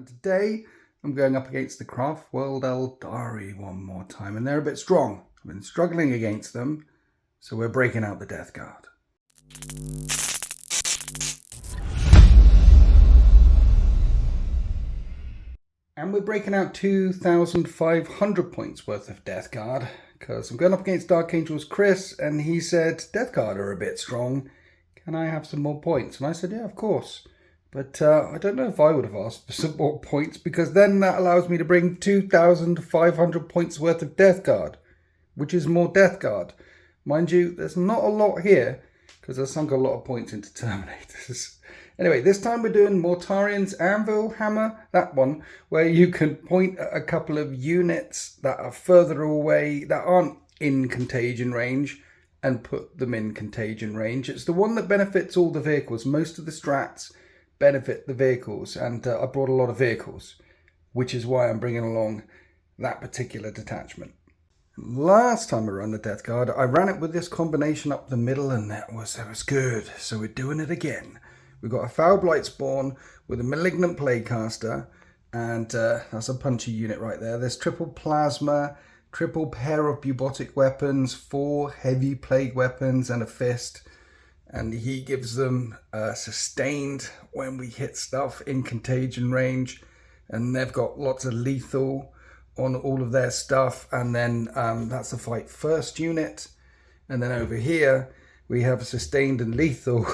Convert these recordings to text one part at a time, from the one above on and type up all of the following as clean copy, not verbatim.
today I'm going up against the Craft World Eldar one more time, and they're a bit strong. I've been struggling against them, so we're breaking out the Death Guard. And we're breaking out 2,500 points worth of Death Guard, because I'm going up against Dark Angel's Chris, and he said, Death Guard are a bit strong. Can I have some more points? And I said, yeah, of course. But I don't know if I would have asked for some more points, because then that allows me to bring 2,500 points worth of Death Guard, which is more Death Guard. Mind you, there's not a lot here, because I sunk a lot of points into Terminators. Anyway, this time we're doing Mortarian's Anvil Hammer, that one, where you can point at a couple of units that are further away, that aren't in contagion range, and put them in contagion range. It's the one that benefits all the vehicles. Most of the strats benefit the vehicles, and I brought a lot of vehicles, which is why I'm bringing along that particular detachment. Last time I ran the Death Guard, I ran it with this combination up the middle, and that was good. So we're doing it again. We've got a Foul Blight Spawn with a Malignant Plaguecaster, and that's a punchy unit right there. There's triple plasma, triple pair of bubotic weapons, 4 heavy plague weapons, and a fist. And he gives them sustained when we hit stuff in contagion range. And they've got lots of lethal on all of their stuff. And then that's the fight first unit. And then over here, we have sustained and lethal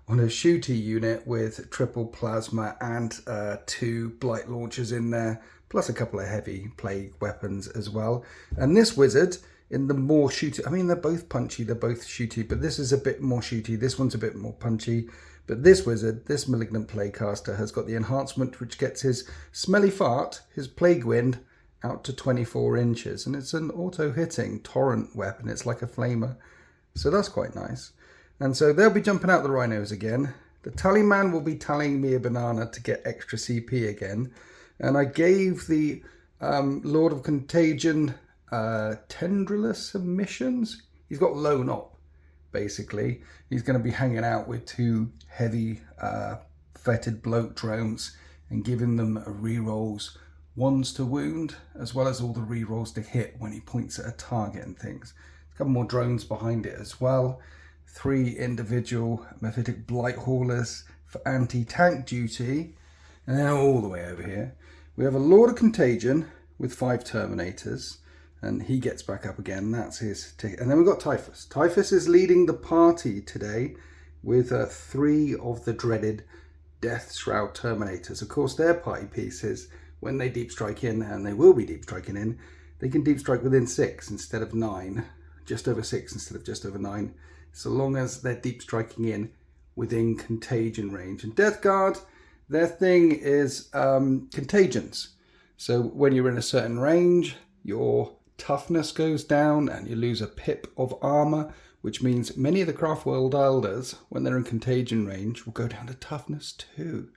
on a shooty unit with triple plasma and 2 blight launchers in there, plus a couple of heavy plague weapons as well. And this wizard, in the more shooty, I mean, they're both punchy, they're both shooty, but this is a bit more shooty, this one's a bit more punchy. But this wizard, this Malignant Plaguecaster, has got the enhancement which gets his smelly fart, his plague wind, out to 24 inches. And it's an auto-hitting torrent weapon, it's like a flamer. So that's quite nice. And so they'll be jumping out the rhinos again. The tally man will be tallying me a banana to get extra CP again. And I gave the Lord of Contagion Tendriller submissions. He's got lone op, basically. He's going to be hanging out with 2 heavy fetid bloat drones and giving them rerolls, 1s to wound, as well as all the rerolls to hit when he points at a target and things. There's a couple more drones behind it as well. 3 individual Mephitic Blight Haulers for anti-tank duty. And then all the way over here, we have a Lord of Contagion with 5 Terminators. And he gets back up again. That's his ticket. And then we've got Typhus. Typhus is leading the party today with 3 of the dreaded Death Shroud Terminators. Of course, their party piece is when they deep strike in, and they will be deep striking in, they can deep strike within 6 instead of 9. Just over 6 instead of just over 9. So long as they're deep striking in within contagion range. And Death Guard, their thing is contagions. So when you're in a certain range, your toughness goes down and you lose a pip of armor, which means many of the Craft World Eldars, when they're in contagion range, will go down to toughness too.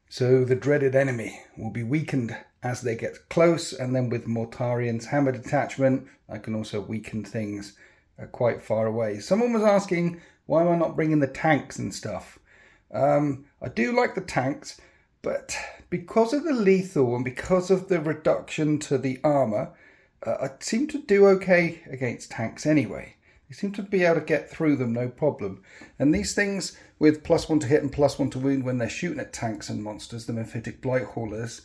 So the dreaded enemy will be weakened as they get close, and then with Mortarian's Hammer Detachment, I can also weaken things quite far away. Someone was asking, why am I not bringing the tanks and stuff? I do like the tanks, but because of the lethal and because of the reduction to the armor, I seem to do okay against tanks anyway. They seem to be able to get through them no problem. And these things with +1 to hit and +1 to wound when they're shooting at tanks and monsters, the Mephitic Blight Haulers,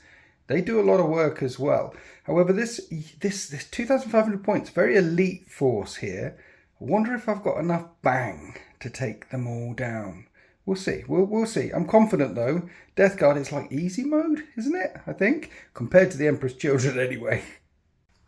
they do a lot of work as well. However, this 2,500 points, very elite force here. I wonder if I've got enough bang to take them all down. We'll see. We'll see. I'm confident though. Death Guard is like easy mode, isn't it? I think, compared to the Emperor's Children anyway.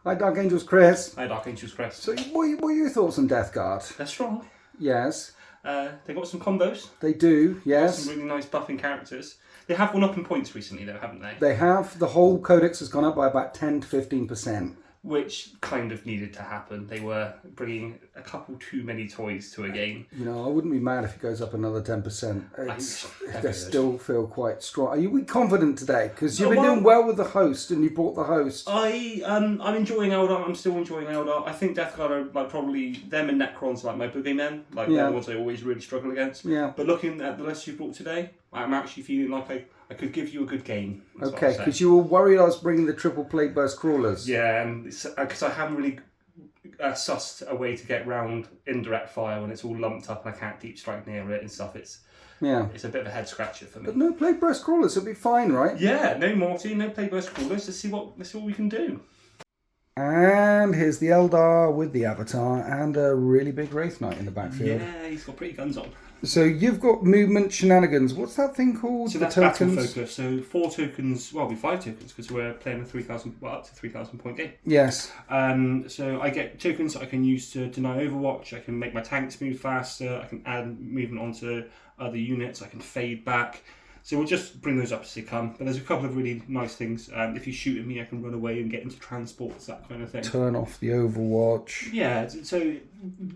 Hi, Dark Angel's Chris. Hi, Dark Angel's Chris. So, what are your thoughts on Death Guard? They're strong. Yes. They got some combos. They do, yes. Some really nice buffing characters. They have gone up in points recently, though, haven't they? They have. The whole codex has gone up by about 10 to 15%. Which kind of needed to happen. They were bringing a couple too many toys to a game. You know, I wouldn't be mad if it goes up another 10%. They still feel quite strong. Are you confident today? Because you've been doing well with the host, and you brought the host. I'm enjoying Eldar. I'm still enjoying Eldar. I think Death Guard are like probably them and Necrons are like my boogeymen. Like they're the ones I always really struggle against. Yeah. But looking at the list you brought today, I'm actually feeling like I could give you a good game. Okay, because you were worried I was bringing the triple plate burst crawlers. Yeah, and because I haven't really sussed a way to get round indirect fire when it's all lumped up and I can't deep strike near it and stuff. It's a bit of a head scratcher for me. But no plate burst crawlers, it'll be fine, right? Yeah, no Morty, no plate burst crawlers. Let's see what we can do. And here's the Eldar with the Avatar and a really big Wraith Knight in the backfield. Yeah, he's got pretty guns on. So you've got movement shenanigans. What's that thing called? So the that's tokens? battle focus. So 4 tokens, well, it'll be 5 tokens because we're playing a 3,000, up to 3,000 point game. Yes. So I get tokens that I can use to deny Overwatch. I can make my tanks move faster. I can add movement onto other units. I can fade back. So we'll just bring those up as they come. But there's a couple of really nice things. If you shoot at me, I can run away and get into transports, that kind of thing. Turn off the Overwatch. Yeah, so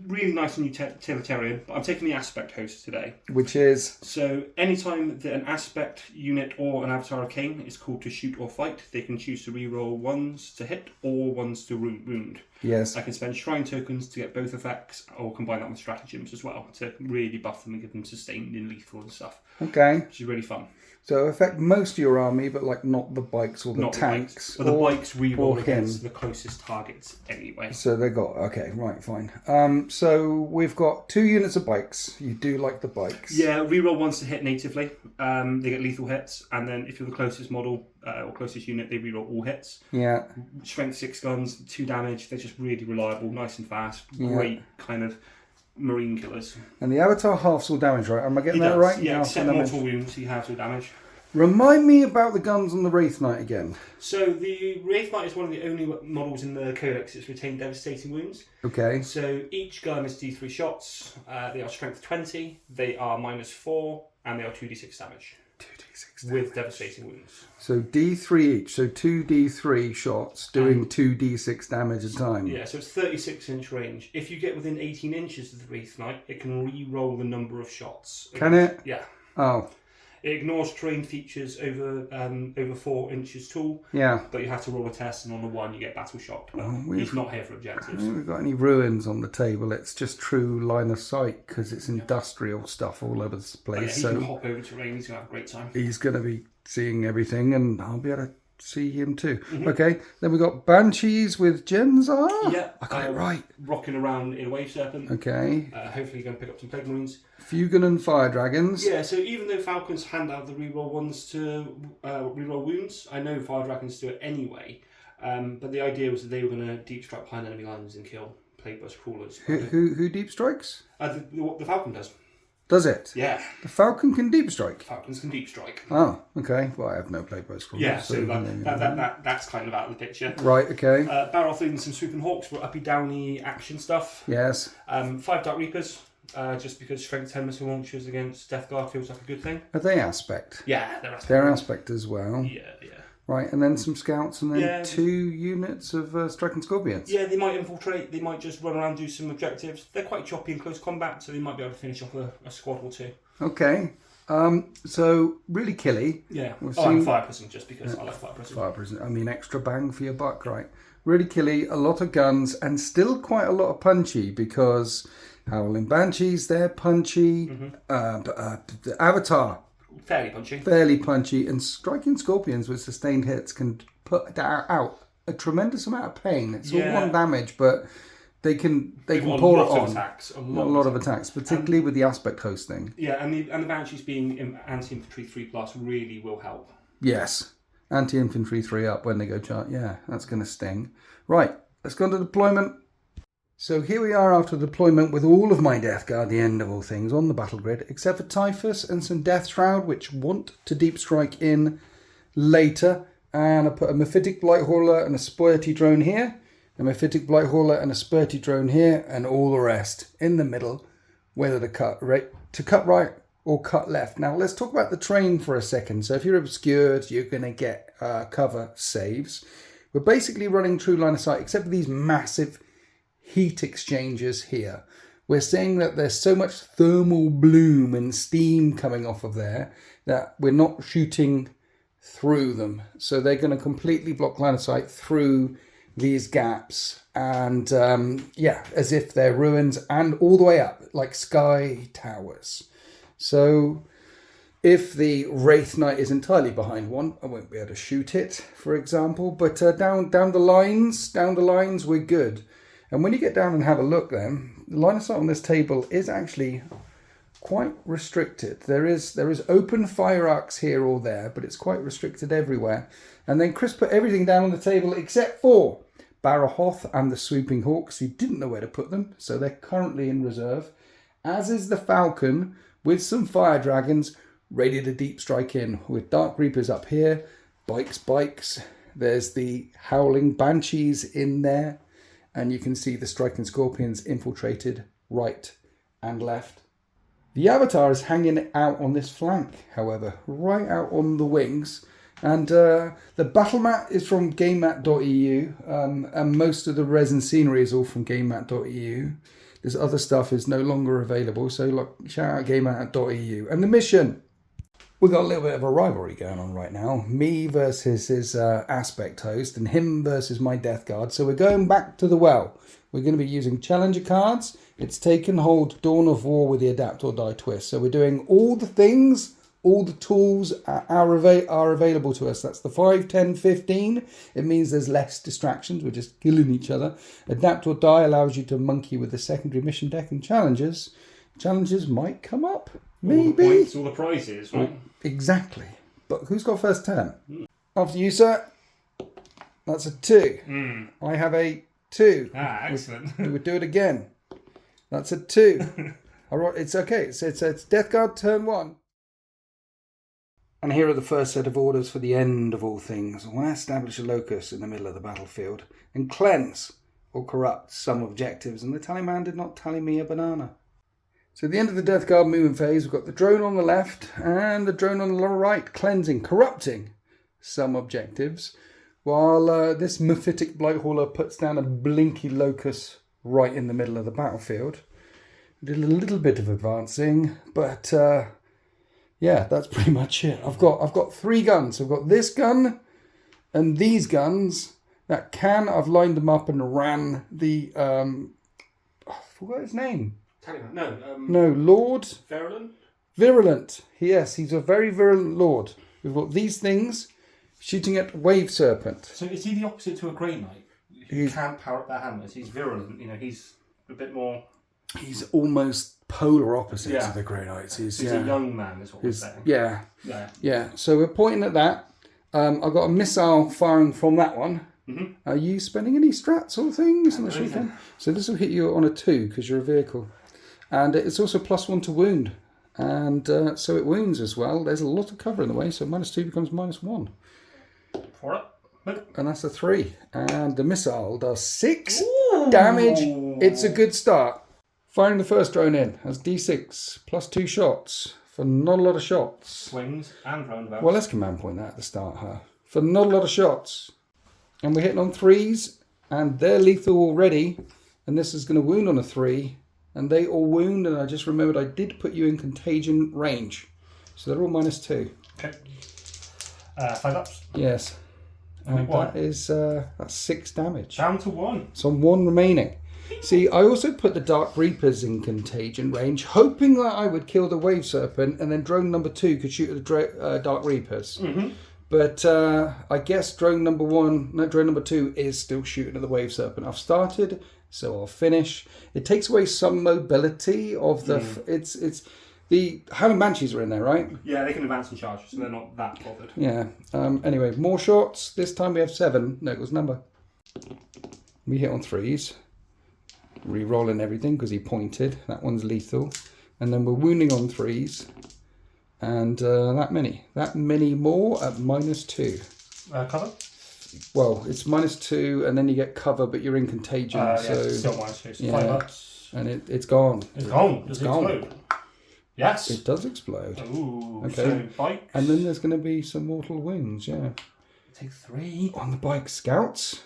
really nice and utilitarian. But I'm taking the Aspect Host today. Which is? So anytime that an Aspect unit or an Avatar Arcane is called to shoot or fight, they can choose to reroll 1s to hit or 1s to wound. Yes. I can spend Shrine tokens to get both effects or combine that with stratagems as well to really buff them and give them sustained and lethal and stuff. Okay. Which is really fun. So affect most of your army, but like not the bikes or the tanks. But the bikes reroll against the closest targets anyway. So they got, okay, right, fine. So we've got 2 units of bikes. You do like the bikes. Yeah, reroll 1s to hit natively. They get lethal hits. And then if you're the closest model or closest unit, they reroll all hits. Yeah. Strength 6 guns, 2 damage. They're just really reliable, nice and fast. Great kind of marine killers. And the Avatar halves all damage, right? Am I getting that right? Yeah, except mortal wounds, he halves all damage. Remind me about the guns on the Wraith Knight again. So the Wraith Knight is one of the only models in the Codex that's retained devastating wounds. Okay. So each gun is D3 shots. They are strength 20. They are -4, and they are 2d6 damage. 2d6 with devastating wounds. So D3 each. So 2d3 shots doing 2d6 damage a time. Yeah, so it's 36-inch range. If you get within 18 inches of the Wraith Knight, it can re-roll the number of shots. Can it? Yeah. Oh. It ignores terrain features over 4 inches tall. Yeah. But you have to roll a test, and on the 1 you get battle shocked. But Oh, he's not here for I objectives. don't think we've got any ruins on the table. It's just true line of sight because it's industrial stuff all over the But yeah, place. he So can hop over terrain. He's going to have a great time. he's going to be seeing everything, and I'll be able to see him too. Mm-hmm. Okay. Then we've got Banshees with Genzar. Yeah, I got it right. Rocking around in a wave serpent. Okay. Hopefully you're going to pick up some plague marines. Fugan and Fire Dragons. Yeah, so even though Falcons hand out the reroll ones to reroll wounds, I know Fire Dragons do it anyway. But the idea was that they were going to deep strike behind enemy lines and kill plague burst crawlers. Who deep strikes? The Falcon does. Does it? Yeah. The Falcon can deep strike. Falcons can deep strike. Oh, okay. Well, I have no plague burst crawlers. Yeah, so that's kind of out of the picture. Right, okay. Barrel and some Swooping Hawks for uppy downy action stuff. Yes. 5 Dark Reapers, just because strength 10 missile launchers against Death Guard feels like a good thing. Are they aspect? Yeah, they're aspect. They're aspect as well. Yeah. Right, and then some scouts, and then 2 units of striking scorpions. Yeah, they might infiltrate, they might just run around and do some objectives. They're quite choppy in close combat, so they might be able to finish off a squad or 2. Okay. So, really killy. Yeah. We've I'm seen- Fire Prison just because I like Fire Prison. Fire prison. I mean, extra bang for your buck, right? Really killy, a lot of guns, and still quite a lot of punchy because Howling Banshees, they're punchy. The Avatar, fairly punchy, and striking scorpions with sustained hits can put out a tremendous amount of pain. It's all 1 damage, but they can pour it on. Attacks, a lot of attacks, particularly with the aspect host thing. Yeah, and the Banshees being anti-infantry 3+ really will help. Yes, anti-infantry 3 up when they go chart. Yeah, that's going to sting. Right, let's go on to deployment. So here we are after deployment with all of my Death Guard, the end of all things, on the battle grid, except for Typhus and some Death Shroud, which want to deep strike in later. And I put a Mephitic Blight Hauler and a Spoilty Drone here, a Mephitic Blight Hauler and a Spurty Drone here, and all the rest in the middle, whether to cut right or cut left. Now let's talk about the terrain for a second. So if you're obscured, you're going to get cover saves. We're basically running true line of sight, except for these massive heat exchangers here. We're seeing that there's so much thermal bloom and steam coming off of there that we're not shooting through them. So they're going to completely block line of sight through these gaps, and as if they're ruins, and all the way up like sky towers. So If the Wraith Knight is entirely behind one, I won't be able to shoot it, for example. But down the lines, we're good. And when you get down and have a look, then the line of sight on this table is actually quite restricted. There is open fire arcs here or there, but it's quite restricted everywhere. And then Chris put everything down on the table except for Barahoth and the Swooping Hawks. He didn't know where to put them, so they're currently in reserve. As is the Falcon with some Fire Dragons ready to deep strike in with Dark Reapers up here, bikes. There's the Howling Banshees in there, and you can see the Striking Scorpions infiltrated right and left. The Avatar is hanging out on this flank, however, right out on the wings. And the battle mat is from GameMat.eu, and most of the resin scenery is all from GameMat.eu. This other stuff is no longer available, so look, shout out GameMat.eu. And the mission, we've got a little bit of a rivalry going on right now. Me versus his Aspect host, and him versus my Death Guard. So we're going back to the well. We're going to be using Challenger cards. It's Taken Hold, Dawn of War with the Adapt or Die twist. So we're doing all the things, all the tools are available to us. That's the 5, 10, 15. It means there's less distractions. We're just killing each other. Adapt or Die allows you to monkey with the secondary mission deck and challenges. Challenges might come up. Maybe. All the points, all the prizes, right? Exactly. But who's got first turn? After you, sir. That's a 2. I have a 2. Excellent. We would do it again. That's a 2. All right, it's okay. It's Death Guard turn 1. And here are the first set of orders for the end of all things. I want to establish a locus in the middle of the battlefield and cleanse or corrupt some objectives. And the tally man did not tally me a banana. So at the end of the Death Guard movement phase, we've got the drone on the left and the drone on the right, cleansing, corrupting some objectives, while this Mephitic Blighthauler puts down a blinky locus right in the middle of the battlefield. Did a little bit of advancing, but yeah, that's pretty much it. I've got 3 guns. I've got this gun and these guns. I've lined them up and ran the I forgot his name. No, Lord Virulent. Yes, he's a very virulent lord. We've got these things shooting at Wave Serpent. So is he the opposite to a Grey Knight? Who can't power up their hammers. He's virulent. He's a bit more. He's almost polar opposite to the Grey Knights. He's a young man, is what we're saying. Yeah. So we're pointing at that. I've got a missile firing from that one. Mm-hmm. Are you spending any strats or things on this weekend? So this will hit you on a 2 because you're a vehicle. And it's also +1 to wound. And so it wounds as well. There's a lot of cover in the way, so -2 becomes -1. For it. And that's a 3. And the missile does 6 damage. It's a good start. Firing the first drone in. That's D6 +2 shots for not a lot of shots. Swings and roundabouts. Well, let's command point that at the start, huh? For not a lot of shots. And we're hitting on 3s. And they're lethal already. And this is going to wound on a 3. And they all wound. And I just remembered I did put you in contagion range. So they're all -2. Okay. 5 ups. Yes. And that is that's 6 damage. Down to 1. So 1 remaining. See, I also put the Dark Reapers in contagion range, hoping that I would kill the Wave Serpent, and then drone number 2 could shoot at the Dark Reapers. Mm-hmm. But I guess drone number 2 is still shooting at the Wave Serpent. I've started, so I'll finish. It takes away some mobility of the. It's the Howling Banshees are in there, right? Yeah, they can advance and charge, so they're not that bothered. Yeah. Anyway, more shots. This time we have 7. No, it was number. We hit on 3s. Re-rolling everything because he pointed. That one's lethal. And then we're wounding on 3s. And that many more at -2. Cover? Well, it's -2 and then you get cover, but you're in contagion. So still -2. So 5 ups. And it's gone. It's gone. Does it explode? Yes. It does explode. Ooh. Okay. So bikes. And then there's going to be some mortal wounds, Take 3. On the bike scouts.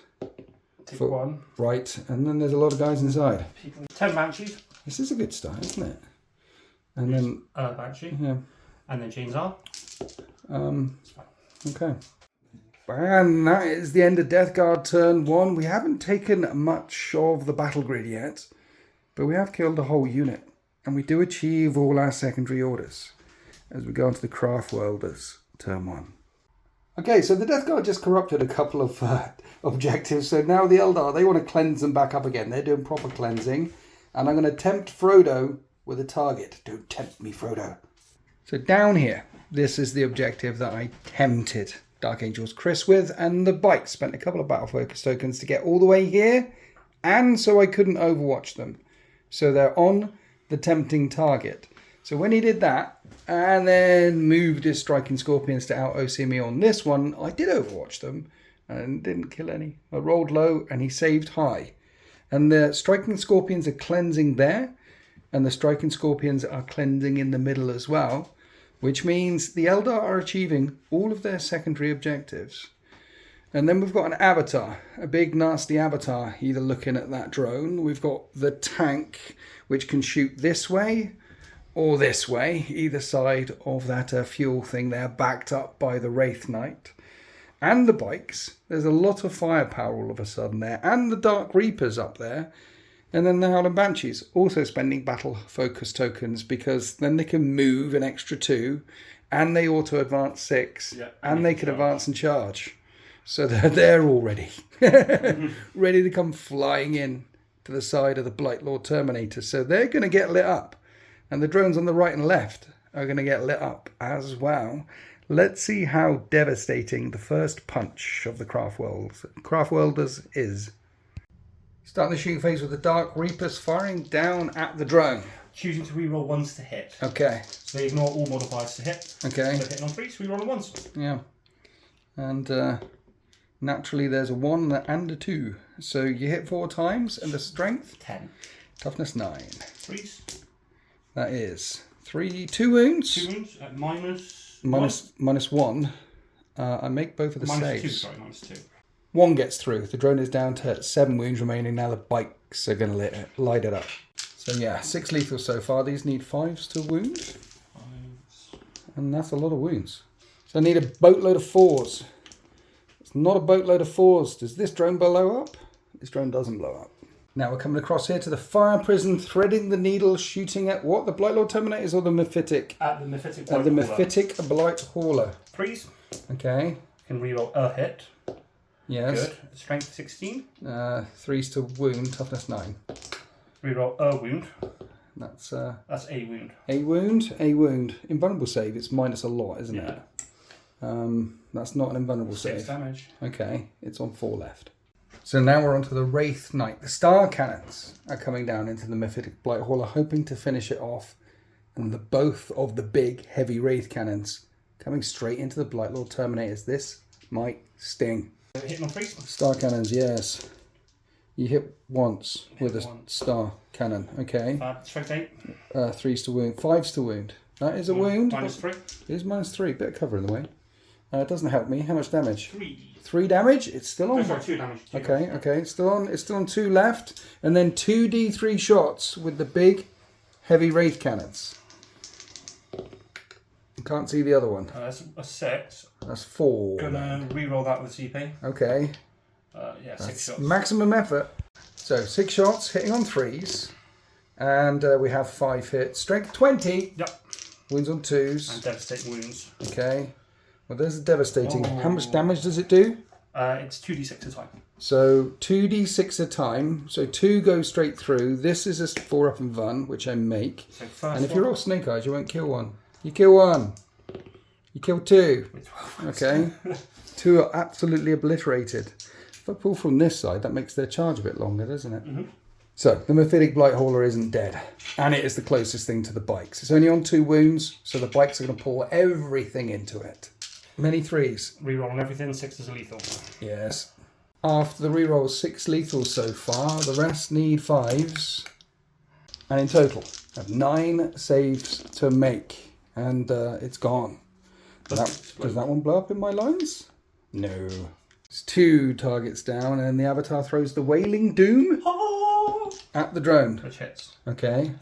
Take 1. Right, and then there's a lot of guys inside. 10 Banshees. This is a good start, isn't it? And then Banshee. Yeah. And then Chains are. Okay. And that is the end of Death Guard turn 1. We haven't taken much of the battle grid yet, but we have killed a whole unit. And we do achieve all our secondary orders. as we go on to the Craft Welders, turn 1. Okay, so the Death Guard just corrupted a couple of objectives. So now the Eldar, they want to cleanse them back up again. They're doing proper cleansing. And I'm going to tempt Frodo with a target. Don't tempt me, Frodo. So down here, this is the objective that I tempted Dark Angel's Chris with. And the bike spent a couple of battle focus tokens to get all the way here. And so I couldn't overwatch them. So they're on the tempting target. So when he did that, and then moved his Striking Scorpions to out-OC me on this one, I did overwatch them and didn't kill any. I rolled low and he saved high. And the Striking Scorpions are cleansing there, and the Striking Scorpions are cleansing in the middle as well, which means the Eldar are achieving all of their secondary objectives. And then we've got an avatar, a big nasty avatar, either looking at that drone. We've got the tank, which can shoot this way or this way, either side of that fuel thing there, backed up by the Wraith Knight. And the bikes. There's a lot of firepower all of a sudden there. And the Dark Reapers up there. And then the Howling Banshees, also spending battle focus tokens, because then they can move an extra 2, and they auto advance 6, and they can advance and charge. So they're there already. Ready to come flying in to the side of the Blight Lord Terminator. So they're going to get lit up. And the drones on the right and left are going to get lit up as well. Let's see how devastating the first punch of the Craft Welders is. Starting the shooting phase with the Dark Reapers firing down at the drone. Choosing to reroll 1s to hit. Okay. So they ignore all modifiers to hit. Okay. So hitting on 3s, reroll on 1s. Yeah. And naturally there's a 1 and a 2. So you hit 4 times, and the strength? 10. Toughness 9. 3s. That is 2 wounds. 2 wounds at minus 1. I make both of the minus saves. 2, sorry, minus 2. 1 gets through. The drone is down to 7 wounds remaining. Now the bikes are going to light it up. So yeah, 6 lethal so far. These need 5s to wound. 5s. And that's a lot of wounds. So I need a boatload of 4s. It's not a boatload of 4s. Does this drone blow up? This drone doesn't blow up. Now we're coming across here to the fire prison, threading the needle, shooting at what? The Blight Lord Terminators or the Mephitic? At the Mephitic Blight At the Hauler. Mephitic Blight Hauler. 3s. Okay. Can reroll a hit. Yes. Good. Strength 16. 3s to wound, toughness 9. Reroll a wound. That's a wound. A wound. Invulnerable save, it's minus a lot, isn't it? That's not an invulnerable 6 save. damage. Okay, it's on 4 left. So now we're on to the Wraith Knight. The Star Cannons are coming down into the Mephitic Blight Hauler, hoping to finish it off. And both of the big, heavy Wraith Cannons coming straight into the Blight Lord Terminators. This might sting. Hitting on 3s. Star Cannons, yes. You hit once with a Star Cannon. Okay. Strength 8. 3s to wound. 5s to wound. That is a wound. Minus 3. It is minus 3. Bit of cover in the way. It doesn't help me. How much damage? 3. 3 damage. It's still on. Oh, sorry, 2 damage. Okay. It's still on. It's still on 2 left, and then 2d3 shots with the big, heavy Wraith Cannons. Can't see the other one. That's a 6. That's 4. Gonna reroll that with CP. Okay. 6 shots. Maximum effort. So 6 shots, hitting on 3s, and we have 5 hits. Strength 20. Yep. Wounds on 2s. And devastating wounds. Okay. Well, there's a devastating. How much damage does it do? It's 2d6 at a time. So 2d6 a time. So 2 go straight through. This is a 4-up and Vun, which I make. So first And if you're all Snake Eyes, you won't kill 1. You kill 1. You kill 2. Okay. 2 are absolutely obliterated. If I pull from this side, that makes their charge a bit longer, doesn't it? Mm-hmm. So the Mephitic Blight Hauler isn't dead. And it is the closest thing to the bikes. It's only on 2 wounds, so the bikes are going to pull everything into it. Many 3s. Reroll on everything, 6 is a lethal. Yes. After the reroll, 6 lethals so far. The rest need 5s. And in total, I have 9 saves to make. And it's gone. Does that one blow up in my lines? No. It's 2 targets down, and the Avatar throws the Wailing Doom at the drone. Which hits. Okay.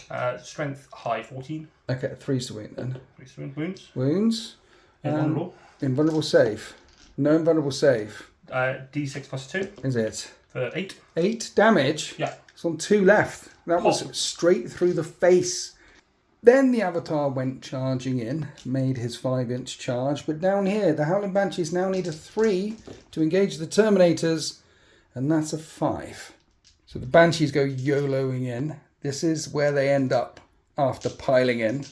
Strength high, 14. Okay, 3s to wound then. 3 to wounds. Wounds. Invulnerable. Invulnerable save. No invulnerable save. D6 plus 2. Is it? For 8. 8 damage? Yeah. It's on 2 left. That was straight through the face. Then the Avatar went charging in, made his 5-inch charge. But down here, the Howling Banshees now need a 3 to engage the Terminators, and that's a 5. So the Banshees go YOLOing in. This is where they end up after piling in.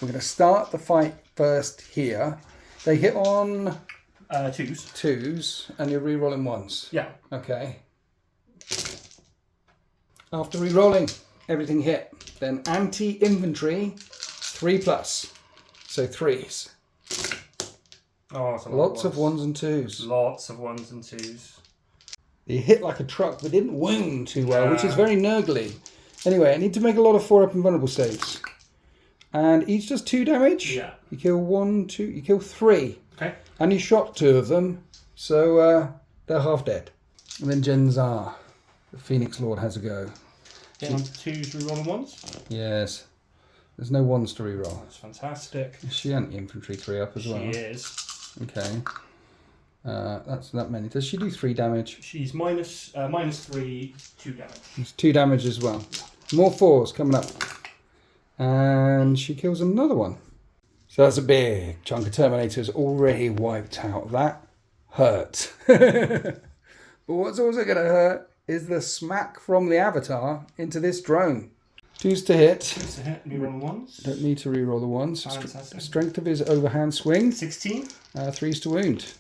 We're going to start the fight first here. They hit on... 2s. 2s, and you're re-rolling 1s. Yeah. Okay. After re-rolling, everything hit. Then anti-infantry, 3+. So 3s. Oh, it's a Lots of 1s and 2s. Lots of 1s and 2s. They hit like a truck, but didn't wound too well, which is very nurgly. Anyway, I need to make a lot of 4-up invulnerable saves. And each does 2 damage. Yeah. You kill 1, 2, you kill 3. Okay. And you shot 2 of them, so they're half dead. And then Jenzar, the Phoenix Lord, has a go. Getting on 2s, re-rolling 1s? Yes. There's no 1s to reroll. That's fantastic. Is she anti-infantry 3-up as well? She is. Okay. That's that many. Does she do 3 damage? She's minus 3, 2 damage. It's 2 damage as well. More 4s coming up. And she kills another one. So that's a big chunk of Terminators already wiped out. That hurt. But what's also going to hurt is the smack from the Avatar into this drone. 2s to hit. 2s to hit, re-rolling 1s. Don't need to reroll the 1s. Fantastic. Strength of his overhand swing. 16. 3s to wound.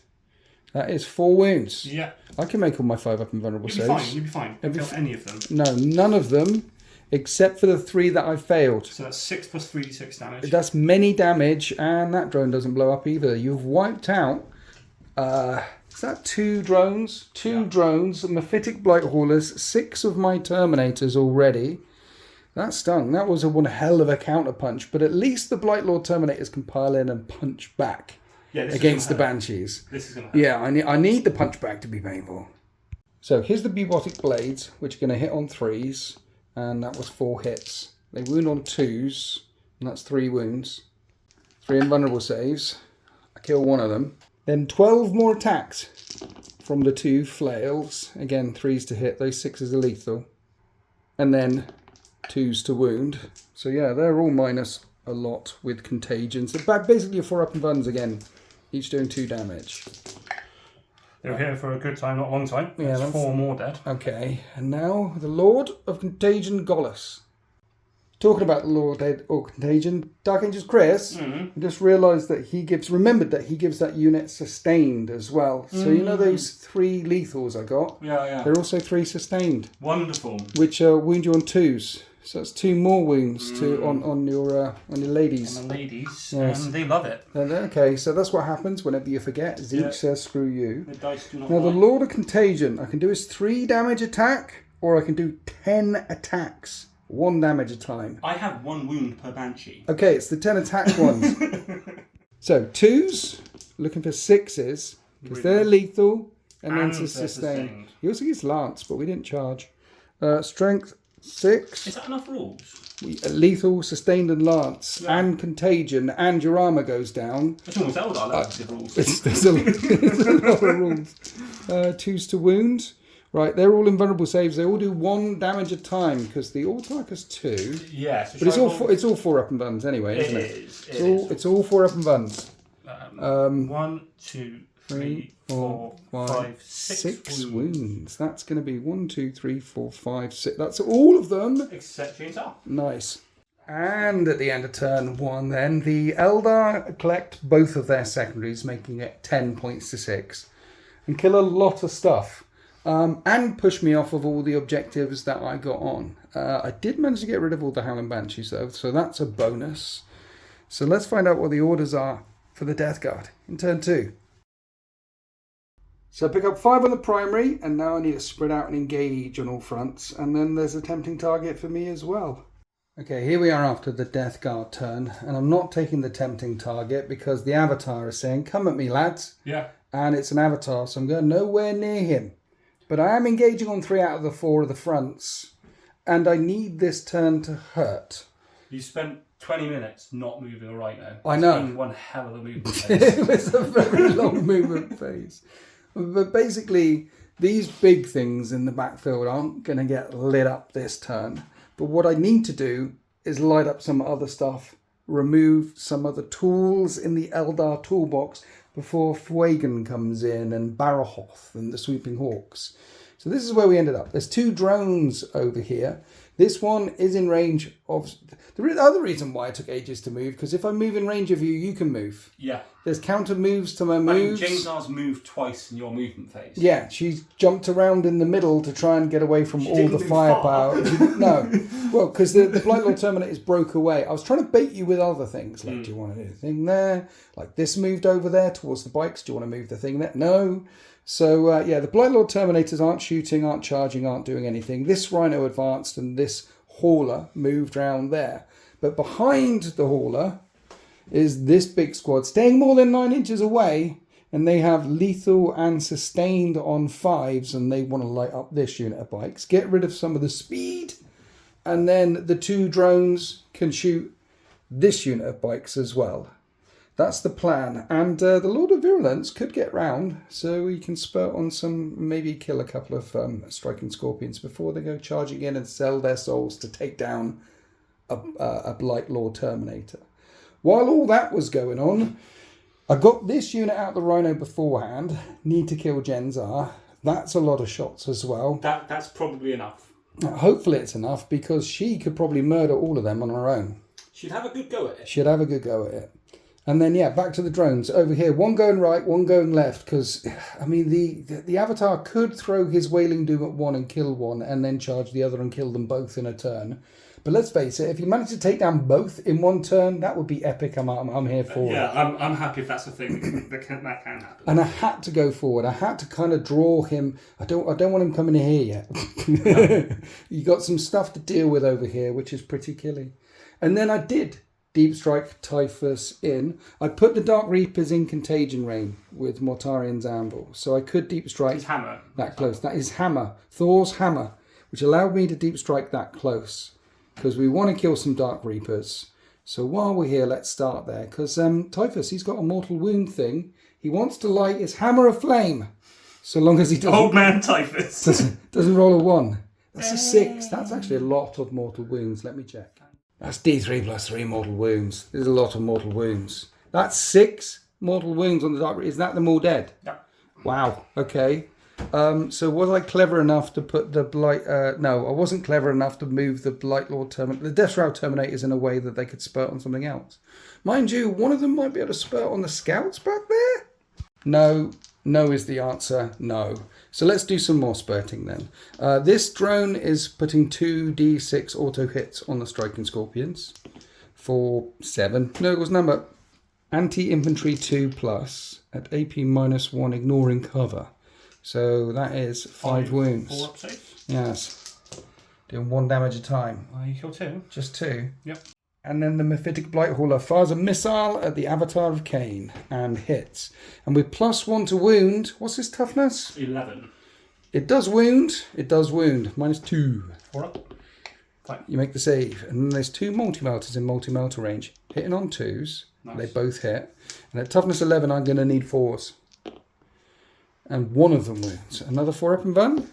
That is 4 wounds. Yeah. I can make all my 5-up invulnerable You'll saves. be fine. Don't kill any of them. No, none of them, except for the 3 that I failed. So that's 6 plus 3d6 damage. That's many damage, and that drone doesn't blow up either. You've wiped out, is that 2 drones? 2 drones, Mephitic Blight Haulers, 6 of my Terminators already. That stung. That was one hell of a counterpunch, but at least the Blight Lord Terminators can pile in and punch back against the Banshees. This is going to hurt. Yeah, I need the punch back to be painful. So here's the Bubotic Blades, which are going to hit on 3s. And that was 4 hits. They wound on 2s, and that's 3 wounds. 3 invulnerable saves. I kill 1 of them. Then 12 more attacks from the 2 flails. Again, 3s to hit. Those 6s are lethal. And then 2s to wound. So yeah, they're all minus a lot with contagions. They're basically 4-up invulns again. Each doing 2 damage. They were here for a good time, not a long time. Yeah, There's 4 more dead. Okay, and now the Lord of Contagion, Gollus. Talking about the Lord of Contagion, Dark Angels Chris, I just realised that remembered that he gives that unit sustained as well. So you know those 3 lethals I got? Yeah. They're also 3 sustained. Wonderful. Which wound you on 2s. So that's 2 more wounds on your ladies. On the ladies, Yes. and they love it. Okay, so that's what happens whenever you forget. Zeke says screw you. The dice do not Now, the lie. Lord of Contagion, I can do his 3 damage attack, or I can do 10 attacks, 1 damage a time. I have 1 wound per Banshee. Okay, it's the 10 attack ones. So, 2s, looking for 6s, because they're lethal, and then to sustain. He also gets Lance, but we didn't charge. Strength, 6. Is that enough rules? Lethal, sustained, and Lance, and Contagion, and your armour goes down. It's almost Eldar levels of rules. There's a lot of rules. 2s to wound. Right, they're all invulnerable saves. They all do 1 damage a time because the Autark has 2. Yeah, so But it's all 4-up and buns anyway, isn't it? It's all 4-up and buns. 1, 2, 3, 4, 5, 6 wounds. That's going to be 1, 2, 3, 4, 5, 6. That's all of them. Except Jenzar. Nice. And at the end of turn 1 then, the Eldar collect both of their secondaries, making it 10 points to 6. And kill a lot of stuff. And push me off of all the objectives that I got on. I did manage to get rid of all the Howling Banshees though, so that's a bonus. So let's find out what the orders are for the Death Guard in turn 2. So I pick up 5 on the primary, and now I need to spread out and engage on all fronts. And then there's a tempting target for me as well. Okay, here we are after the Death Guard turn, and I'm not taking the tempting target because the Avatar is saying, come at me lads. Yeah. And it's an Avatar, so I'm going nowhere near him. But I am engaging on 3 out of the 4 of the fronts, and I need this turn to hurt. You spent 20 minutes not moving a rhino. I know. It's been one hell of a movement phase. It was a very long movement phase. But basically, these big things in the backfield aren't going to get lit up this turn. But what I need to do is light up some other stuff, remove some other tools in the Eldar toolbox before Fuegan comes in and Barahoth and the Sweeping Hawks. So this is where we ended up. There's 2 drones over here. This one is in range of... The other reason why it took ages to move, because if I move in range of you, you can move. Yeah. There's counter moves to my moves. Jenzar's moved twice in your movement phase. Yeah, she's jumped around in the middle to try and get away from all the firepower. No. Well, because the Blightlord Terminators broke away. I was trying to bait you with other things. Like, do you want to do the thing there? Like, this moved over there towards the bikes. Do you want to move the thing there? No. So, yeah, the Blightlord Terminators aren't shooting, aren't charging, aren't doing anything. This Rhino advanced and this Hauler moved round there. But behind the Hauler is this big squad, staying more than 9 inches away, and they have lethal and sustained on 5s, and they want to light up this unit of bikes. Get rid of some of the speed, and then the 2 drones can shoot this unit of bikes as well. That's the plan. And the Lord of Virulence could get round, so we can spurt on some, maybe kill a couple of striking scorpions before they go charging in and sell their souls to take down a Blightlord Terminator. While all that was going on, I got this unit out the Rhino beforehand. Need to kill Jenzar. That's a lot of shots as well. That's probably enough. Hopefully it's enough, because she could probably murder all of them on her own. She'd have a good go at it. She'd have a good go at it. And then, yeah, back to the drones. Over here, one going right, one going left, because, I mean, the Avatar could throw his Wailing Doom at one and kill one, and then charge the other and kill them both in a turn. But let's face it, if he managed to take down both in one turn, that would be epic. I'm here for it. Yeah, I'm happy if that's a thing that can happen. And I had to go forward. I had to kind of draw him. I don't want him coming in here yet. No. You got some stuff to deal with over here, which is pretty killy. And then I did Deep Strike Typhus in. I put the Dark Reapers in contagion rain with Mortarian's Anvil, so I could Deep Strike his hammer that close. That is hammer, Thor's hammer, which allowed me to Deep Strike that close, because we want to kill some Dark Reapers. So while we're here, let's start there, because Typhus, he's got a mortal wound thing. He wants to light his hammer of flame, so long as he doesn't... Old man Typhus. doesn't roll a 1. That's a 6. That's actually a lot of mortal wounds. Let me check. That's D3 plus 3 mortal wounds. There's a lot of mortal wounds. That's 6 mortal wounds on the Dark Reaper. Is that them all dead? Yeah. Wow. Okay. So was I clever enough to put the no, I wasn't clever enough to move the Blightlord Terminator, the Death Shroud Terminators in a way that they could spurt on something else. Mind you, one of them might be able to spurt on the scouts back there? No is the answer. No. So let's do some more spurting then. This drone is putting 2d6 auto hits on the striking scorpions for 7. No, it was number. Anti-infantry 2 plus at AP -1, ignoring cover. So that is 5 wounds. 4 up safe? Yes. Doing 1 damage a time. You kill 2. Just 2? Yep. And then the Mephitic Blighthauler fires a missile at the Avatar of Cain and hits. And with +1 to wound, what's his toughness? 11. It does wound. It does wound. -2. 4 up. Fine. You make the save. And then there's 2 multi-melters in multi-melter range. Hitting on 2s. Nice. They both hit. And at toughness 11, I'm going to need 4s. And 1 of them wounds. Another 4 up and bun?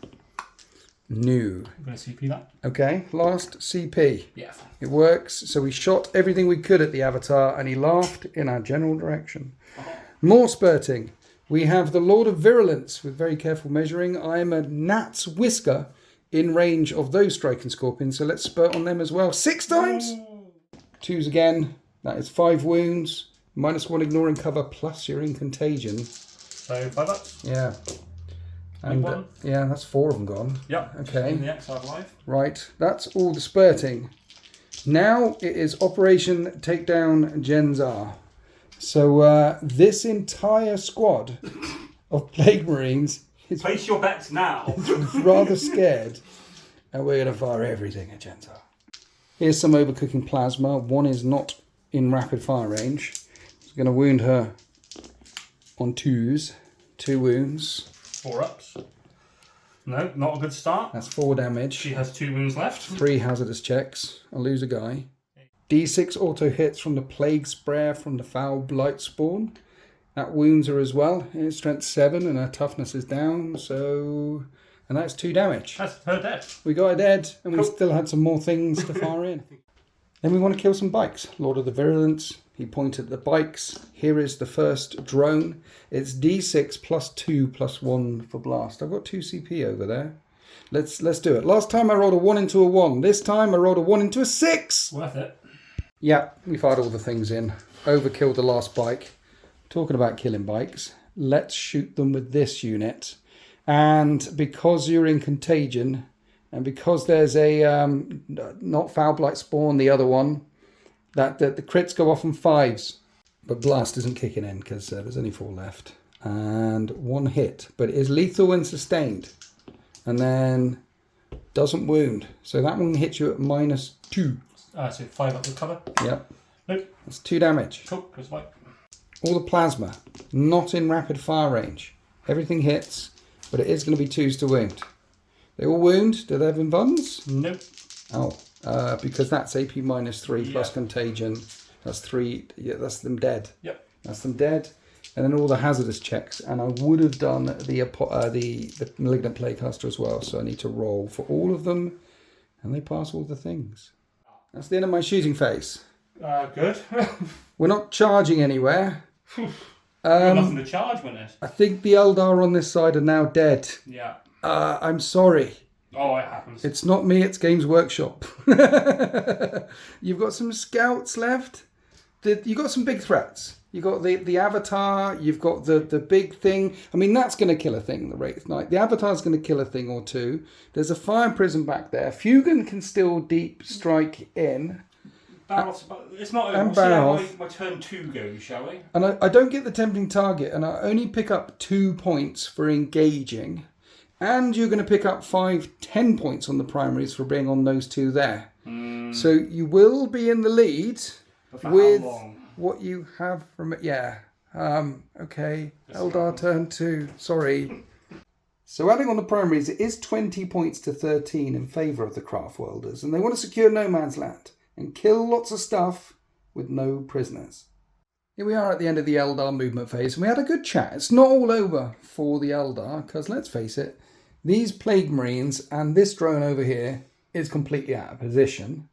No. I'm going to CP that. Okay, last CP. Yeah, fine. It works. So we shot everything we could at the Avatar and he laughed in our general direction. More spurting. We have the Lord of Virulence with very careful measuring. I'm a gnat's whisker in range of those striking scorpions. So let's spurt on them as well. 6 times. 2s again. That is 5 wounds. -1 ignoring cover plus you're in contagion. So 5 ups. Yeah. And yeah, that's 4 of them gone. Yep. Okay. In the exile live. Right, that's all the spurting. Now it is Operation Takedown Jenzar. So this entire squad of Plague Marines is Place your bets now. rather scared, and we're going to fire everything at Jenzar. Here's some overcooking plasma. 1 is not in rapid fire range. It's going to wound her on 2s. 2 wounds. 4 ups. No, not a good start. That's 4 damage. She has 2 wounds left. 3 hazardous checks. I'll lose a guy. D6 auto hits from the Plague Sprayer from the Foul Blight Spawn. That wounds her as well. It's strength 7 and her toughness is down. So, and that's 2 damage. That's her dead. We got her dead and we Cool. still had some more things to fire in. Then we want to kill some bikes. Lord of the Virulence. He pointed at the bikes. Here is the first drone. It's D6 +2 +1 for blast. I've got 2 CP over there. Let's do it. Last time I rolled a 1 into a 1. This time I rolled a 1 into a 6. Worth it. Yeah, we fired all the things in. Overkilled the last bike. Talking about killing bikes. Let's shoot them with this unit. And because you're in contagion, and because there's a not foul blight spawn, the other one, that the crits go off on 5s. But blast isn't kicking in because there's only 4 left. And 1 hit. But it is lethal when sustained. And then doesn't wound. So that one hits you at -2. So 5 up the cover. Yep. Nope. That's 2 damage. Cool. Goes white. All the plasma. Not in rapid fire range. Everything hits. But it is going to be 2s to wound. They all wound. Do they have invuns? Nope. Oh. Because that's AP -3 plus contagion. That's 3. Yeah, that's them dead. Yep. That's them dead. And then all the hazardous checks. And I would have done the Malignant Plaguecaster as well. So I need to roll for all of them. And they pass all the things. That's the end of my shooting phase. Good. We're not charging anywhere. Nothing to charge, wasn't it? I think the Eldar on this side are now dead. Yeah. I'm sorry. Oh, it happens. It's not me, it's Games Workshop. You've got some scouts left. You've got some big threats. You've got the Avatar, you've got the big thing. I mean, that's going to kill a thing, the Wraith Knight. The Avatar's going to kill a thing or 2. There's a Fire Prism back there. Fugan can still deep strike in. It's not over. And We'll see how Barroth. my turn 2 goes, shall we? And I don't get the tempting target, and I only pick up 2 points for engaging. And you're going to pick up 10 points on the primaries for being on those 2 there. So you will be in the lead with what you have from it. Yeah. Okay. Eldar turn 2. Sorry. So adding on the primaries, it is 20 points to 13 in favour of the Craft Welders. And they want to secure no man's land and kill lots of stuff with no prisoners. Here we are at the end of the Eldar movement phase, and we had a good chat. It's not all over for the Eldar, because let's face it, these Plague Marines and this drone over here is completely out of position.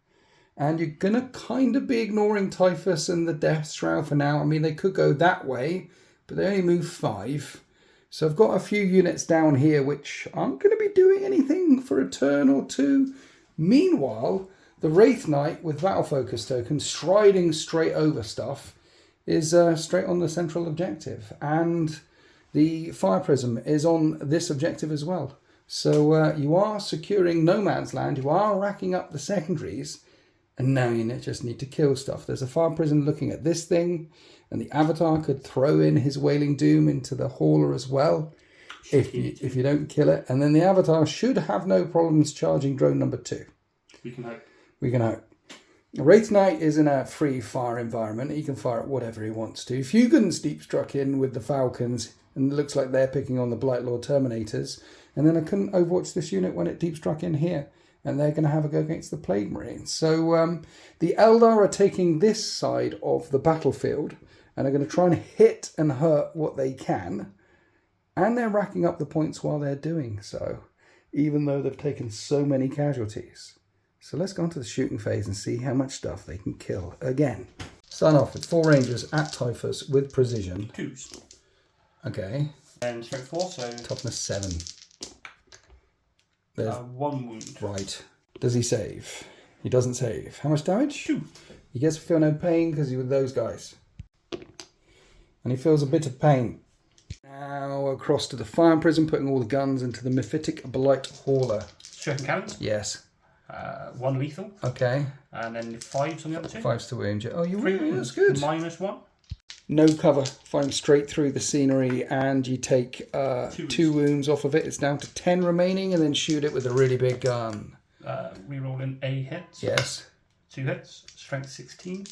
And you're going to kind of be ignoring Typhus and the Death Shroud for now. I mean, they could go that way, but they only move 5. So I've got a few units down here which aren't going to be doing anything for a turn or 2. Meanwhile, the Wraith Knight with Battle Focus token striding straight over stuff is straight on the central objective. And the Fire Prism is on this objective as well. So you are securing no man's land, you are racking up the secondaries, and now you just need to kill stuff. There's a Fire Prism looking at this thing, and the Avatar could throw in his Wailing Doom into the Hauler as well, if you don't kill it. And then the Avatar should have no problems charging drone number 2. We can hope. We can hope. Wraith Knight is in a free fire environment. He can fire at whatever he wants to. Fugan's deep struck in with the Falcons, and it looks like they're picking on the Blightlord Terminators. And then I couldn't overwatch this unit when it deep struck in here, and they're going to have a go against the Plague Marines. So the Eldar are taking this side of the battlefield and are going to try and hit and hurt what they can, and they're racking up the points while they're doing so, even though they've taken so many casualties. So let's go on to the shooting phase and see how much stuff they can kill again. Start off with 4 Rangers at Typhus with precision. 2s. Okay. And strength 4, so... Toughness 7. There's 1 wound. Right. Does he save? He doesn't save. How much damage? 2. He gets to feel no pain because he's with those guys. And he feels a bit of pain. Now across to the Fire Prism, putting all the guns into the Mephitic Blight Hauler. Stricken cannons. Yes. 1 lethal. Okay. And then 5s on the other 2. 5s to wound you. Oh, you 3 really? wounds. That's good. -1. No cover. Firing straight through the scenery, and you take 2 wounds off of it. It's down to 10 remaining, and then shoot it with a really big gun. Rerolling a hit. Yes. 2 hits. Strength 16.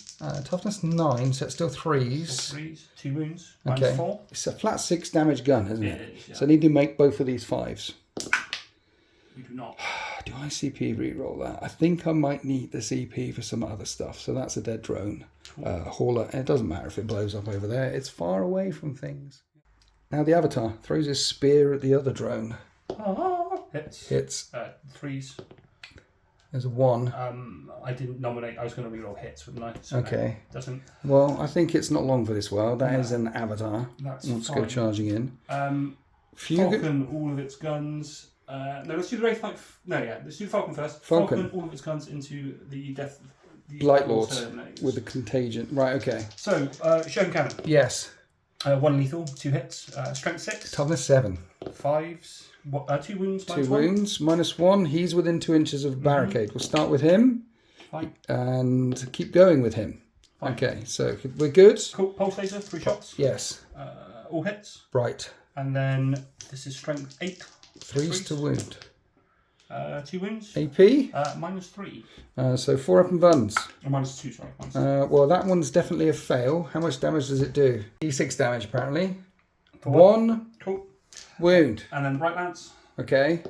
Toughness 9, so it's still 3s. 3s. 2 wounds. Okay. -4. It's a flat 6 damage gun, isn't it? It is, yeah. So I need to make both of these 5s. You do not. Do I CP reroll that? I think I might need the CP for some other stuff. So that's a dead drone. Hauler. It doesn't matter if it blows up over there. It's far away from things. Now the Avatar throws his spear at the other drone. Hits. Hits. 3s. There's a 1. I didn't nominate. I was going to reroll hits, wouldn't I? So Okay. No, doesn't. Well, I think it's not long for this world. That is an avatar. That's Let's fine. go charging in. Falcon, all of its guns. No, let's do the Wraith. Let's do the Falcon first. Falcon, all of its guns into the Death. The Blight Lords with the contagion. Right, okay. So, Shogun Cannon. Yes. 1 lethal, 2 hits, strength 6. Toughness 7. 5s, 2 wounds, -2 wounds, -1. He's within 2 inches of barricade. We'll start with him. Fine. And keep going with him. Fine. Okay, so we're good. Cool. Pulse laser, 3 shots. Yes. All hits. Right. And then this is strength 8. 3s to wound. 2 wounds. AP? -3. So 4 up and buns. Oh, -2, sorry. Well, that one's definitely a fail. How much damage does it do? D6 damage, apparently. For 1 Cool. wound. And then right lance. Okay.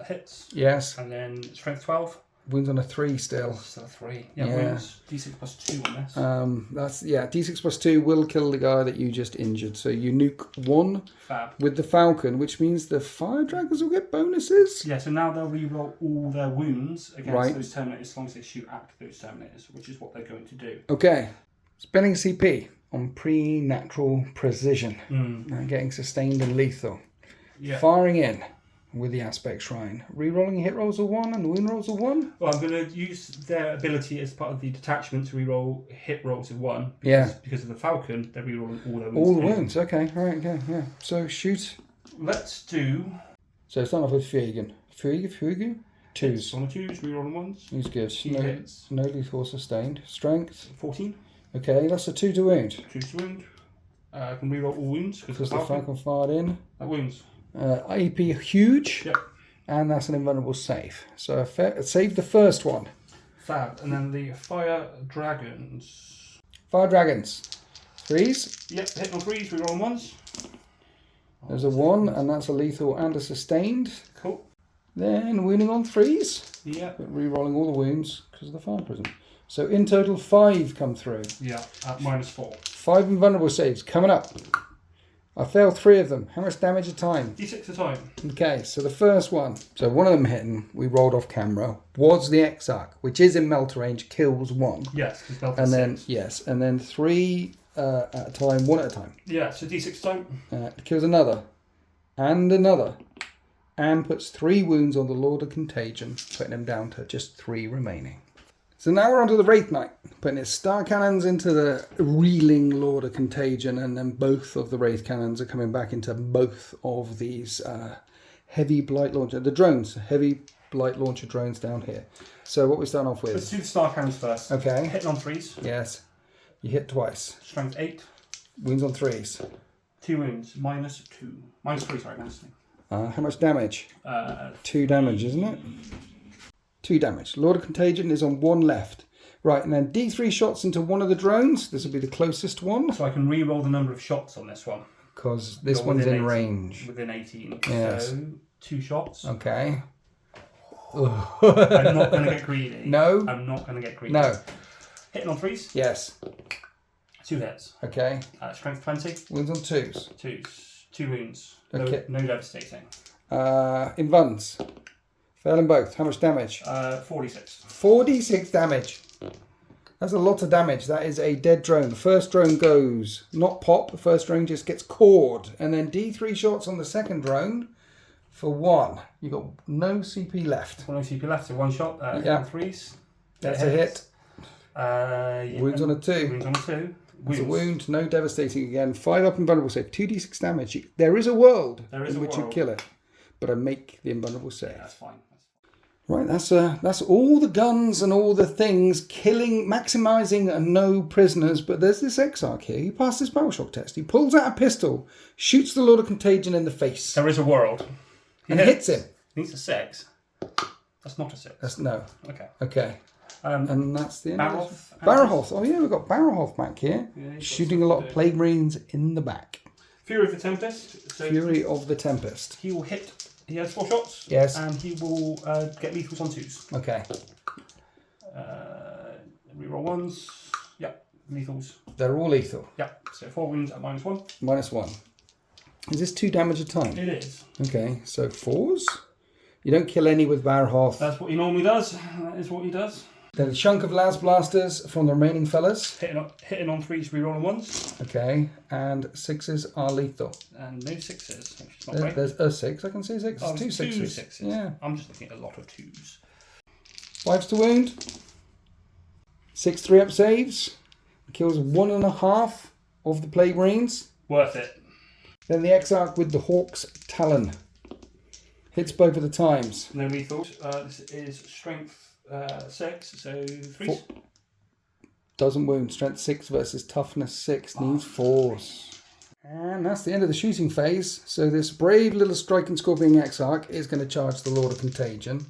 Hits. Yes. And then strength 12. Wounds on a 3 still. Still 3. Yeah, Yeah. wounds. D6 +2 on this. D6 +2 will kill the guy that you just injured. So you nuke 1 Fab. with the Falcon, which means the Fire Dragons will get bonuses. Yeah, so now they'll reroll all their wounds against Right. those Terminators as long as they shoot at those Terminators, which is what they're going to do. Okay. Spending CP on pre-natural precision. Getting sustained and lethal. Yeah. Firing in with the Aspect Shrine. Rerolling hit rolls of 1 and wound rolls of 1. Well, I'm going to use their ability as part of the detachment to reroll hit rolls of 1. Because of the Falcon, they're rerolling all their wounds. All the wounds. Okay. All right. Okay. Yeah. So shoot. Let's do. So start off with Fugan. Fugu. 2s. On the 2s, rerolling 1s. He's good. He No, hits. no lethal sustained. Strength. 14. Okay. That's a 2 to wound. 2 to wound. I can reroll all wounds Because the Falcon fired in. That wounds. AP huge. Yep. And that's an invulnerable save. So save the first one. Fab. And then the Fire Dragons. Fire Dragons. 3s. Yep, hit on 3s, rerolling 1s. There's a 1, and that's a lethal and a sustained. Cool. Then wounding on 3s. Yeah. But re-rolling all the wounds because of the fire prison. So in total 5 come through. Yeah, at -4. 5 invulnerable saves coming up. I failed 3 of them. How much damage a time? D6 a time. Okay, so the first one. So one of them hitting, we rolled off camera, was the Exarch, which is in melt range, kills 1. Yes, because Delta And then, 6. yes, and then 3 at a time, 1 at a time. Yeah, so D6 time. Kills another. And another. And puts 3 wounds on the Lord of Contagion, putting him down to just 3 remaining. So now we're onto the Wraith Knight, putting his star cannons into the reeling Lord of Contagion, and then both of the Wraith cannons are coming back into both of these heavy blight launcher, the drones, heavy blight launcher drones down here. So what we start off Let's with? do the star cannons first. Okay. Hitting on 3s. Yes. You hit twice. Strength 8. Wounds on 3s. 2 wounds. -2. -3, sorry, -3. How much damage? 2 damage, isn't it? 2 damage. Lord of Contagion is on 1 left. Right, and then D3 shots into one of the drones. This will be the closest one. So I can re-roll the number of shots on this one. Because this You're one's within in 18, range. Within 18. Yes. So 2 shots. Okay. I'm not going to get greedy. No. I'm not going to get greedy. No. Hitting on 3s. Yes. 2 hits. Okay. Strength 20. Wounds on 2s. 2s. 2 wounds. Okay. No devastating. In buns. Failing both. How much damage? 46. 46 damage. That's a lot of damage. That is a dead drone. The first drone goes, not pop. The first drone just gets cored. And then D3 shots on the second drone for 1. You've got no CP left. One CP left, so 1 shot. Yeah. On 3s. That's a hit. Yeah. Wounds on a 2. Wounds on a 2. It's a wound, no devastating again. 5 up invulnerable save. 2d6 damage. There is a world in which you kill it. But I make the invulnerable save. Yeah, that's fine. Right, that's all the guns and all the things killing, maximising no prisoners. But there's this Exarch here. He passed his battle shock test. He pulls out a pistol, shoots the Lord of Contagion in the face, There is a world. and hits him. Needs a 6. That's not a 6. That's no. Okay. Okay. And that's the end. Barrelhoff. Barrelhoff. Oh yeah, we've got Barrelhoff back here, Yeah, shooting a lot of Plague Marines in the back. Fury of the Tempest. So Fury of the Tempest. he will hit. He has 4 shots. Yes. And he will get lethals on 2s. Okay. Reroll 1s. Yep. Lethals. They're all lethal. Yep. So 4 wounds at -1. -1. Is this 2 damage a time? It is. Okay, so 4s. You don't kill any with Barhoth. That's what he normally does. That is what he does. Then a chunk of Las Blasters from the remaining fellas. Hitting on 3s, rerolling 1s. Okay, and 6s are lethal. And no 6s, which is not great. There's a 6, I can see 6. Oh, 2 6s. 2 6s. Yeah. I'm just looking at a lot of 2s. 5s to wound. 6 3-up saves. Kills 1.5 of the Plague Marines. Worth it. Then the Exarch with the Hawk's Talon. Hits both of the times. No lethal. This is strength 6, so 3s. Doesn't wound. Strength 6 versus toughness 6. Needs 4s. And that's the end of the shooting phase. So this brave little striking Scorpion Exarch is going to charge the Lord of Contagion.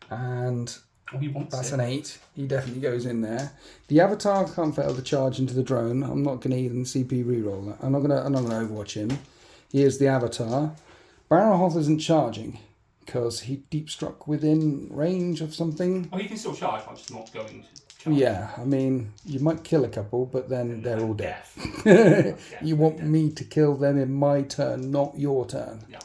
And that's an 8. He definitely goes in there. The Avatar can't fail to charge into the drone. I'm not going to even CP reroll that. I'm not going to Overwatch him. Here's the Avatar. Barhoth isn't charging because he deep struck within range of something. Oh, he can still charge, I'm just not going to charge. Yeah, I mean, you might kill a couple, but then they're all dead. You want me to kill them in my turn, not your turn. Yeah.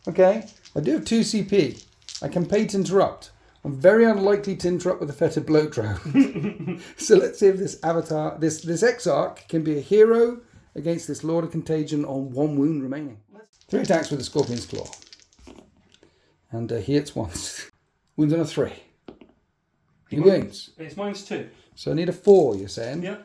Okay, I do have 2 CP. I can pay to interrupt. I'm very unlikely to interrupt with a fetid bloat drone. So let's see if this Avatar, this Exarch can be a hero against this Lord of Contagion on 1 wound remaining. 3 attacks with the Scorpion's Claw. And he hits once. Wounds on a 3. He wounds. It's -2. So I need a 4, you're saying? Yeah.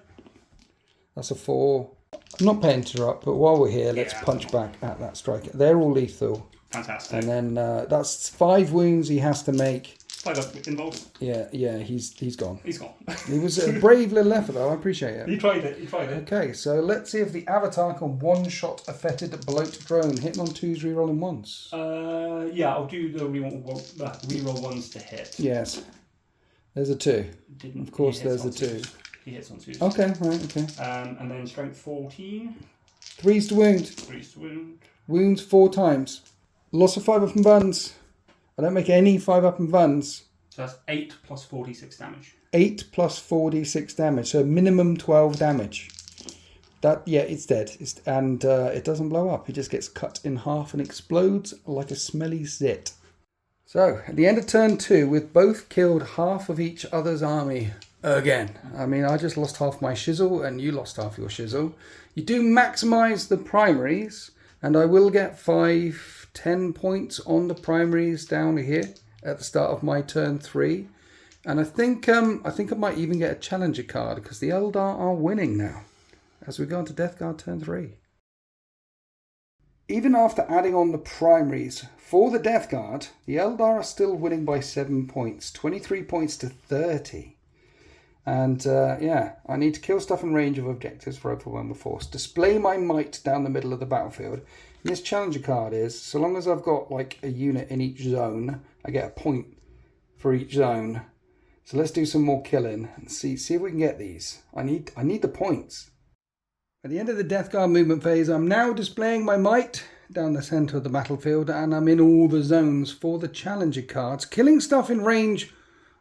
That's a 4. I'm not paying to interrupt, but while we're here, let's punch back at that striker. They're all lethal. Fantastic. And then that's 5 wounds he has to make. 5 up involved. Yeah, he's gone. He's gone. It was a brave little effort, though. I appreciate it. He tried it. Okay, so let's see if the Avatar can one-shot a fetid bloat drone, hitting on 2s, rerolling 1s. Yeah, I'll do the reroll 1s to hit. Yes. There's a 2. Of course, there's a 2. He hits on 2s. Okay, right, okay. And then strength 14. 3s to wound. 3s to wound. Wounds 4 times. Loss of 5 up and buns. I don't make any 5 up and buns. So that's 8 plus 46 damage. 8 plus 46 damage, so minimum 12 damage. It's dead. It doesn't blow up. It just gets cut in half and explodes like a smelly zit. So, at the end of turn 2, we've both killed half of each other's army again. I mean, I just lost half my shizzle and you lost half your shizzle. You do maximise the primaries, and I will get 10 points on the primaries down here at the start of my turn 3. And I think I might even get a challenger card because the Eldar are winning now as we go on to Death Guard turn 3. Even after adding on the primaries for the Death Guard, the Eldar are still winning by 7 points, 23 points to 30. And I need to kill stuff in range of objectives for overwhelm with force. Display my might down the middle of the battlefield. And this challenger card is, so long as I've got like a unit in each zone, I get a point for each zone. So let's do some more killing and see if we can get these. I need the points. At the end of the Death Guard movement phase, I'm now displaying my might down the centre of the battlefield, and I'm in all the zones for the challenger cards. Killing stuff in range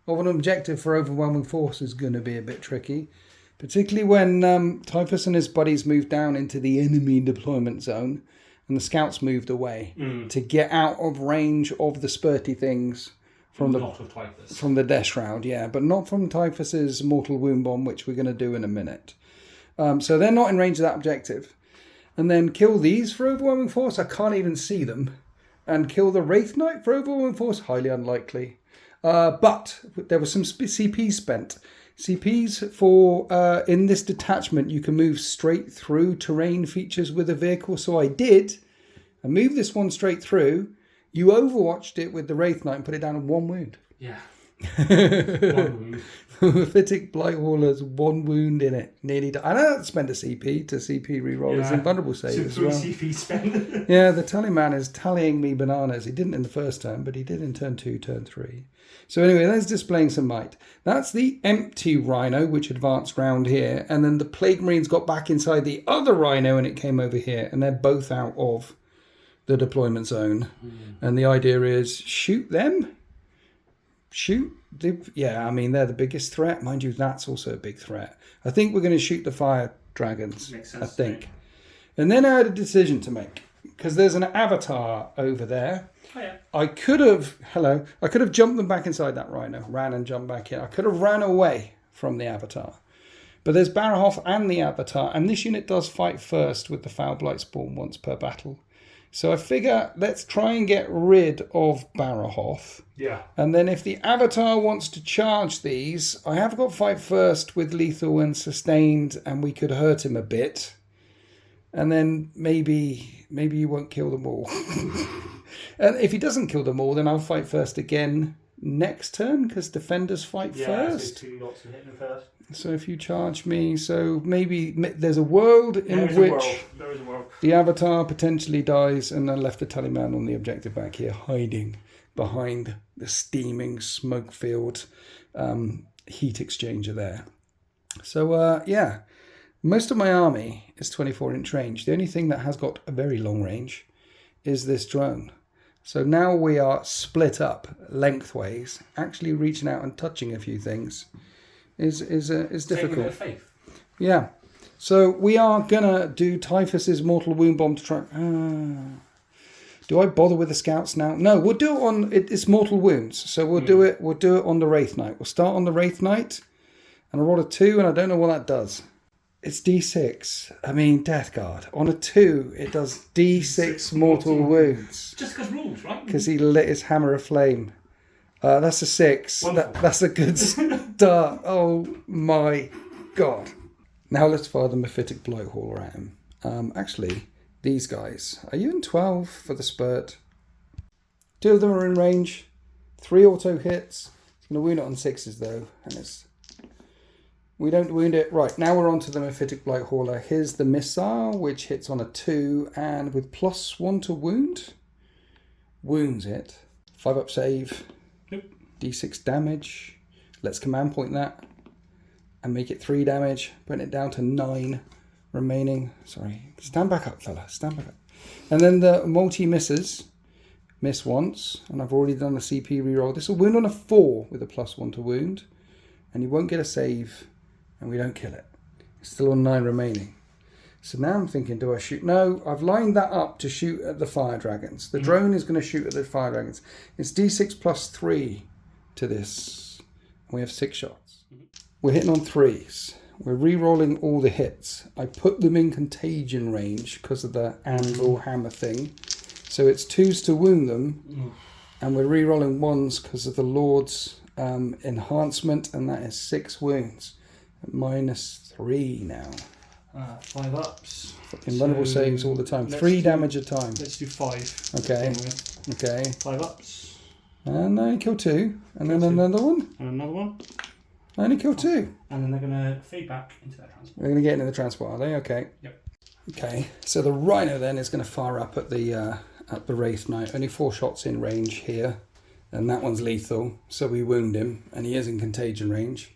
of an objective for overwhelming force is going to be a bit tricky, particularly when Typhus and his buddies moved down into the enemy deployment zone and the scouts moved away to get out of range of the spurty things from the Death Shroud, but not from Typhus's mortal wound bomb, which we're going to do in a minute. So they're not in range of that objective. And then kill these for overwhelming force. I can't even see them. And kill the Wraith Knight for overwhelming force. Highly unlikely. But there was some CP spent. CPs for, in this detachment, you can move straight through terrain features with a vehicle. So I did. I moved this one straight through. You overwatched it with the Wraith Knight and put it down on 1 wound. Yeah. 1 wound. Mephitic Blightwaller's 1 wound in it. Nearly died. I know that spend a CP to CP reroll his invulnerable save as well. CP spend. Yeah, the tally man is tallying me bananas. He didn't in the first turn, but he did in turn 2, turn 3. So anyway, that's displaying some might. That's the empty Rhino, which advanced round here. And then the Plague Marines got back inside the other Rhino and it came over here. And they're both out of the deployment zone. And the idea is shoot them. Shoot. Yeah, I mean, they're the biggest threat. Mind you, that's also a big threat. I think we're going to shoot the fire dragons. Makes sense, I think. And then I had a decision to make. because there's an avatar over there. Oh, yeah. I could have jumped them back inside that rhino, ran and jumped back in. I could have ran away from the avatar. But there's Barahoth and the avatar, and this unit does fight first with the Foul Blight Spawn once per battle. So I figure let's try and get rid of Barahoth. Yeah. And then if the avatar wants to charge these, I have got fight first with lethal and sustained, and we could hurt him a bit. And then maybe you won't kill them all. And if he doesn't kill them all, then I'll fight first again next turn, because defenders fight first. So 2 lots of hitting them first. So if you charge me, so maybe there's a world in which There is a world. the avatar potentially dies, and I left the tallyman on the objective back here, hiding behind the steaming smoke-filled heat exchanger there. So yeah, most of my army is 24-inch range. The only thing that has got a very long range is this drone. So now we are split up lengthways, actually reaching out and touching a few things is difficult. Taking a bit of faith. Yeah. So we are gonna do Typhus's mortal wound bomb to try. Do I bother with the scouts now? No, we'll do it on it's mortal wounds. So we'll do it. We'll do it on the Wraith Knight. We'll start on the Wraith Knight, and I rolled a 2, and I don't know what that does. It's D6. I mean, Death Guard. On a 2, it does D6 mortal wounds. Just because rules, right? Because he lit his hammer aflame. That's a 6. That's a good start. Oh my god. Now let's fire the Mephitic Blowhauler at him. Actually, these guys. Are you in 12 for the spurt? 2 of them are in range. 3 auto hits. It's going to wound it on 6s though. And we don't wound it. Right, now we're on to the Mephitic Blightcaller. Here's the missile, which hits on a 2, and with +1 to wound, wounds it. 5-up save. Nope. D6 damage. Let's command point that and make it 3 damage, putting it down to 9 remaining. Sorry, stand back up, fella. Stand back up. And then the multi-misses. Miss once, and I've already done a CP reroll. This will wound on a 4 with a +1 to wound, and you won't get a save. And we don't kill it. It's still on 9 remaining. So now I'm thinking, do I shoot? No, I've lined that up to shoot at the fire dragons. The drone is going to shoot at the fire dragons. It's D6 +3 to this. And we have 6 shots. We're hitting on 3s. We're re-rolling all the hits. I put them in contagion range because of the anvil hammer thing. So it's 2s to wound them. And we're re-rolling 1s because of the Lord's enhancement. And that is 6 wounds. -3 now. 5 ups. Invulnerable saves all the time. 3 damage a time. Let's do 5. Okay. Okay. 5 ups. And I only kill 2. And then another one. And another one. I only kill 2. And then they're going to feed back into their transport. They're going to get into the transport, are they? Okay. Yep. Okay. So the Rhino then is going to fire up at the Wraith Knight. Only 4 shots in range here. And that one's lethal. So we wound him. And he is in contagion range.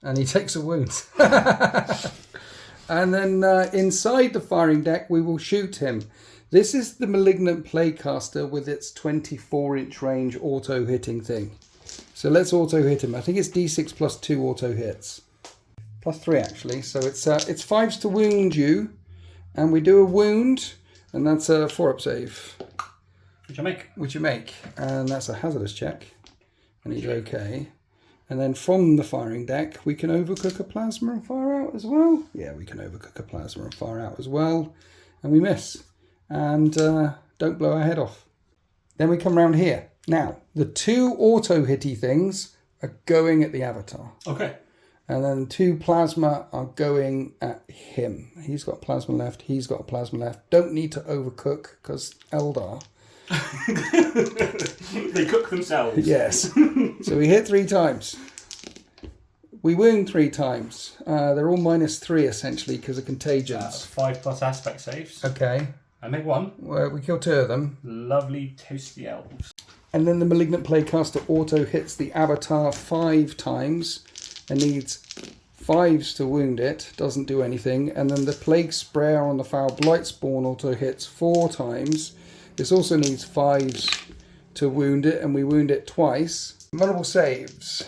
And he takes a wound. And then inside the firing deck, we will shoot him. This is the Malignant Playcaster with its 24-inch range auto-hitting thing. So let's auto-hit him. I think it's D6 +2 auto-hits. +3, actually. So it's 5s to wound you. And we do a wound. And that's a 4-up save. Which you make. And that's a hazardous check. And he's okay. And then from the firing deck, we can overcook a plasma and fire out as well. Yeah, we can overcook a plasma and fire out as well. And we miss. And don't blow our head off. Then we come around here. Now, the 2 auto-hitty things are going at the avatar. Okay. And then 2 plasma are going at him. He's got plasma left. He's got a plasma left. Don't need to overcook because Eldar. They cook themselves. Yes. So we hit 3 times. We wound 3 times. They're all -3 essentially because of contagions. 5+ aspect saves. Okay. I make 1. We kill 2 of them. Lovely toasty elves. And then the Malignant Playcaster auto hits the avatar 5 times and needs 5s to wound it. Doesn't do anything. And then the Plague Sprayer on the Foul Blight Spawn auto hits 4 times. This also needs 5s to wound it, and we wound it twice. Vulnerable saves.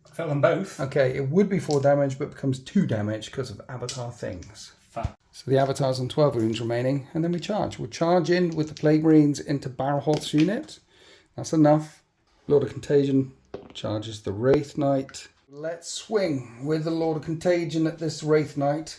I felt them both. Okay, it would be 4 damage, but becomes 2 damage because of avatar things. Fab. So the Avatar's on 12 wounds remaining, and then we charge. We'll charge in with the Plague Marines into Barhoth's unit. That's enough. Lord of Contagion charges the Wraith Knight. Let's swing with the Lord of Contagion at this Wraith Knight.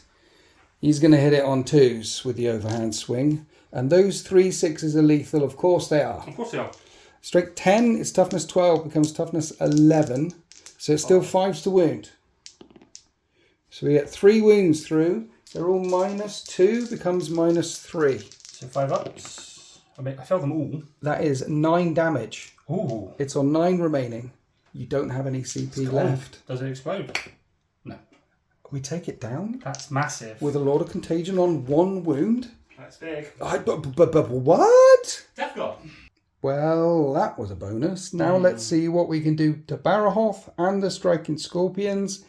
He's going to hit it on 2s with the overhand swing. And those 3 6s are lethal. Of course they are. Of course they are. Strength 10 is toughness 12, becomes toughness 11. So it's still 5s to wound. So we get 3 wounds through. They're all -2, becomes -3. So 5 ups. I failed them all. That is 9 damage. Ooh. It's on 9 remaining. You don't have any CP left. Does it explode? No. We take it down That's massive. with a Lord of Contagion on 1 wound. That's big. But what? Death Guard. Well, that was a bonus. Now let's see what we can do to Barahoth and the Striking Scorpions.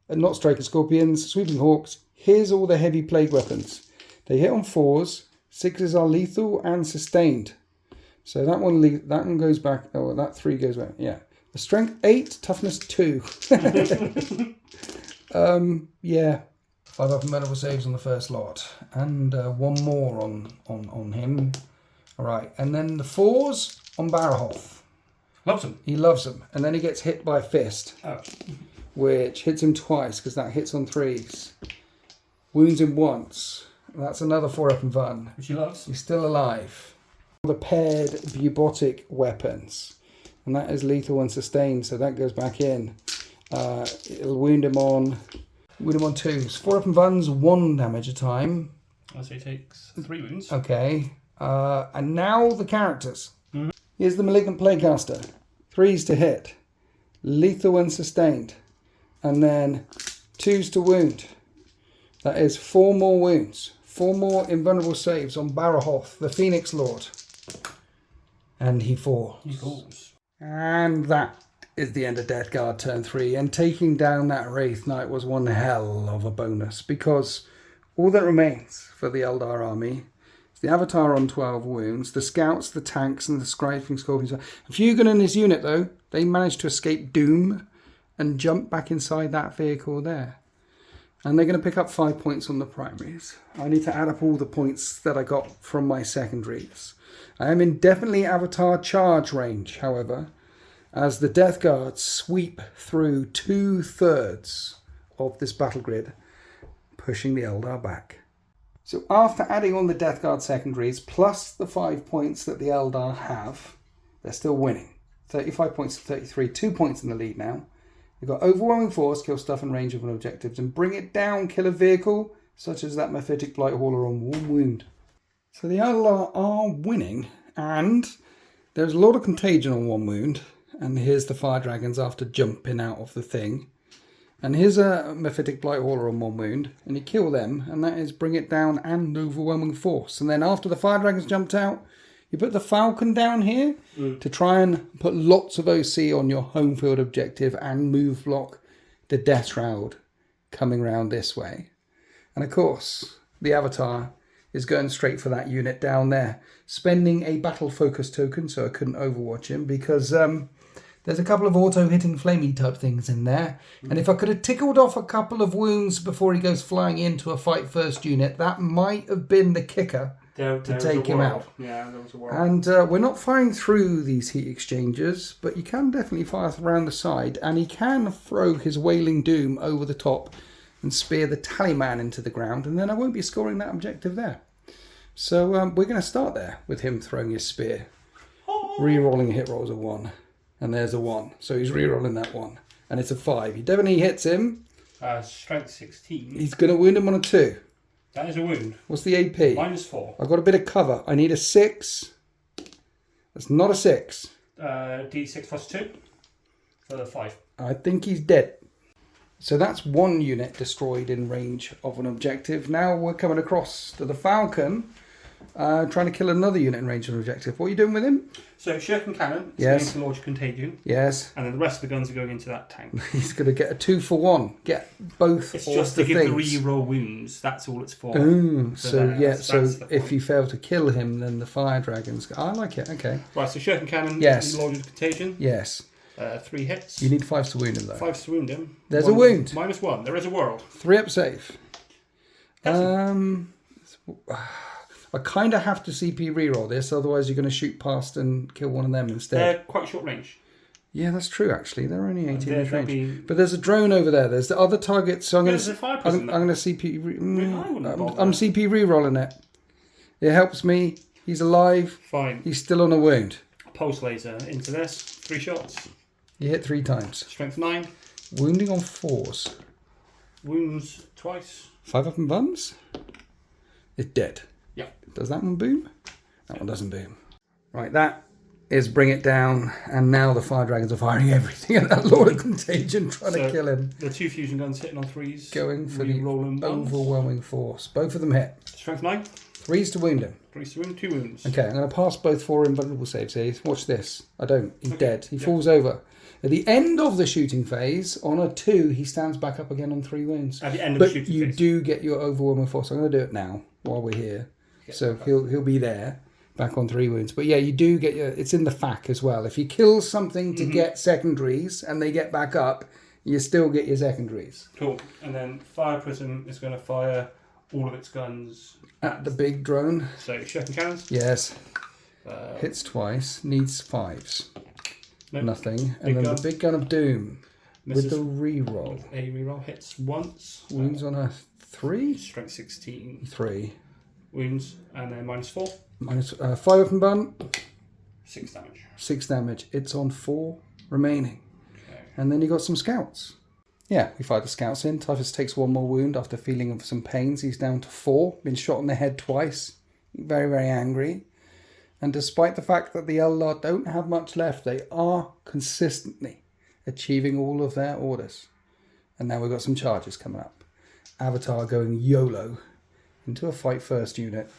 Not Striking Scorpions, Sweeping Hawks. Here's all the heavy plague weapons. They hit on 4s. 6s are lethal and sustained. So that one goes back. Oh, that 3 goes back. Yeah. The strength 8, toughness 2. Yeah. 5 up and medical saves on the first lot. And 1 more on him. All right. And then the 4s on Barahoth. Loves them. He loves them. And then he gets hit by a fist. Oh. Which hits him twice because that hits on 3s. Wounds him once. That's another 4 up and fun. Which he loves. He's still alive. The paired bubotic weapons. And that is lethal and sustained, so that goes back in. It'll wound him on 2s. 4 up and funs, 1 damage a time. So he takes 3 wounds. Okay. And now the characters. Here's the Malignant Plaguecaster. 3s to hit. Lethal and sustained. And then 2s to wound. That is 4 more wounds. 4 more invulnerable saves on Barahoth, the Phoenix Lord. And he falls. He falls. And that is the end of Death Guard turn 3. And taking down that Wraith Knight was one hell of a bonus. Because all that remains for the Eldar army is the Avatar on 12 wounds, the Scouts, the Tanks, and the Striking Scorpions. A Fugan and his unit, though, they managed to escape doom and jump back inside that vehicle there. And they're going to pick up 5 points on the primaries. I need to add up all the points that I got from my secondaries. I am in definitely Avatar charge range, however, as the Death Guards sweep through 2/3 of this battle grid, pushing the Eldar back. So after adding on the Death Guard secondaries, plus the 5 points that the Eldar have, they're still winning. 35 points to 33, 2 points in the lead now. They've got overwhelming force, kill stuff and range of an objectives, and bring it down, kill a vehicle, such as that Mephitic Blight Hauler on 1 wound. So the Eldar are winning, and there's a lot of contagion on 1 wound, and here's the Fire Dragons after jumping out of the thing. And here's a Mephitic Blight Hauler on 1 wound, and you kill them, and that is bring it down and overwhelming force. And then after the Fire Dragons jumped out, you put the Falcon down here to try and put lots of OC on your home field objective and move block the Death Shroud coming round this way. And of course, the Avatar is going straight for that unit down there, spending a battle focus token, so I couldn't overwatch him because there's a couple of auto-hitting flamey type things in there. And if I could have tickled off a couple of wounds before he goes flying into a fight first unit, that might have been the kicker. To take him out. Yeah, there was a world. And we're not firing through these heat exchangers, but you can definitely fire around the side, and he can throw his Wailing Doom over the top and spear the Tallyman into the ground, and then I won't be scoring that objective there. So we're going to start there with him throwing his spear. Re-rolling hit rolls a 1, and there's a 1. So he's re-rolling that 1, and it's a 5. He definitely hits him. Strength 16. He's going to wound him on a 2. That is a wound. What's the AP? -4. I've got a bit of cover. I need a 6. That's not a 6. D6 plus 2 for the 5. I think he's dead. So that's 1 unit destroyed in range of an objective. Now we're coming across to the Falcon, trying to kill another unit in range of an objective. What are you doing with him? So Shuriken Cannon is Yes. going to launch Contagion, Yes. and then the rest of the guns are going into that tank. He's going to get a 2 for 1. Get both It's of just the to give things. the re-roll wounds. That's all it's for. Oh, so there, yeah, that's so the if point. you fail to kill him, then the Fire Dragons... I like it, okay. Right, so Shuriken Cannon Yes. launches Contagion. Yes. 3 hits. You need 5 to wound him, though. 5 to wound him. There's a wound. -1. There is a world. 3 up save. Gotcha. I kind of have to CP reroll this, otherwise you're going to shoot past and kill one of them instead. They're quite short range. Yeah, that's true, actually. They're only 18 inch range. Be... But there's a drone over there. There's the other targets. So I'm going to CP... I'm CP rerolling it. It helps me. He's alive. Fine. He's still on a wound. Pulse laser into this. 3 shots. You hit 3 times. Strength 9. Wounding on 4s. Wounds twice. 5 up and bums. It's dead. Yeah. Does that one boom? That one doesn't boom. Right, that is bring it down, and now the fire dragons are firing everything at that Lord of Contagion, trying to kill him. The 2 fusion guns hitting on 3s. Going for the overwhelming force. Both of them hit. Strength 9. 3s to wound him. 3s to wound, 2 wounds. Okay, I'm going to pass both 4 invulnerable saves here. Watch this. I don't. He's dead. He falls over. At the end of the shooting phase, on a 2, he stands back up again on 3 wounds. At the end of the shooting phase. But you do get your overwhelming force. I'm going to do it now while we're here. So he'll be there. Back on 3 wounds. But yeah, you do get your... It's in the FAQ as well. If you kill something to get secondaries and they get back up, you still get your secondaries. Cool. And then Fire Prism is going to fire all of its guns... At the big drone. So, shotgun cannons? Yes. Hits twice. Needs 5s. Nope. Nothing. And then the big gun of doom. Misses with the reroll. With a reroll. Hits once. Wounds on a 3? Strength 16. 3. Wounds. And then -4. Minus 5 open bun. 6 damage. 6 damage. It's on 4 remaining. Okay. And then you got some scouts. Yeah, we fired the scouts in. Typhus takes 1 more wound after feeling of some pains. He's down to 4. Been shot in the head twice. Very, very angry. And despite the fact that the Eldar don't have much left, they are consistently achieving all of their orders. And now we've got some charges coming up. Avatar going YOLO into a fight first unit.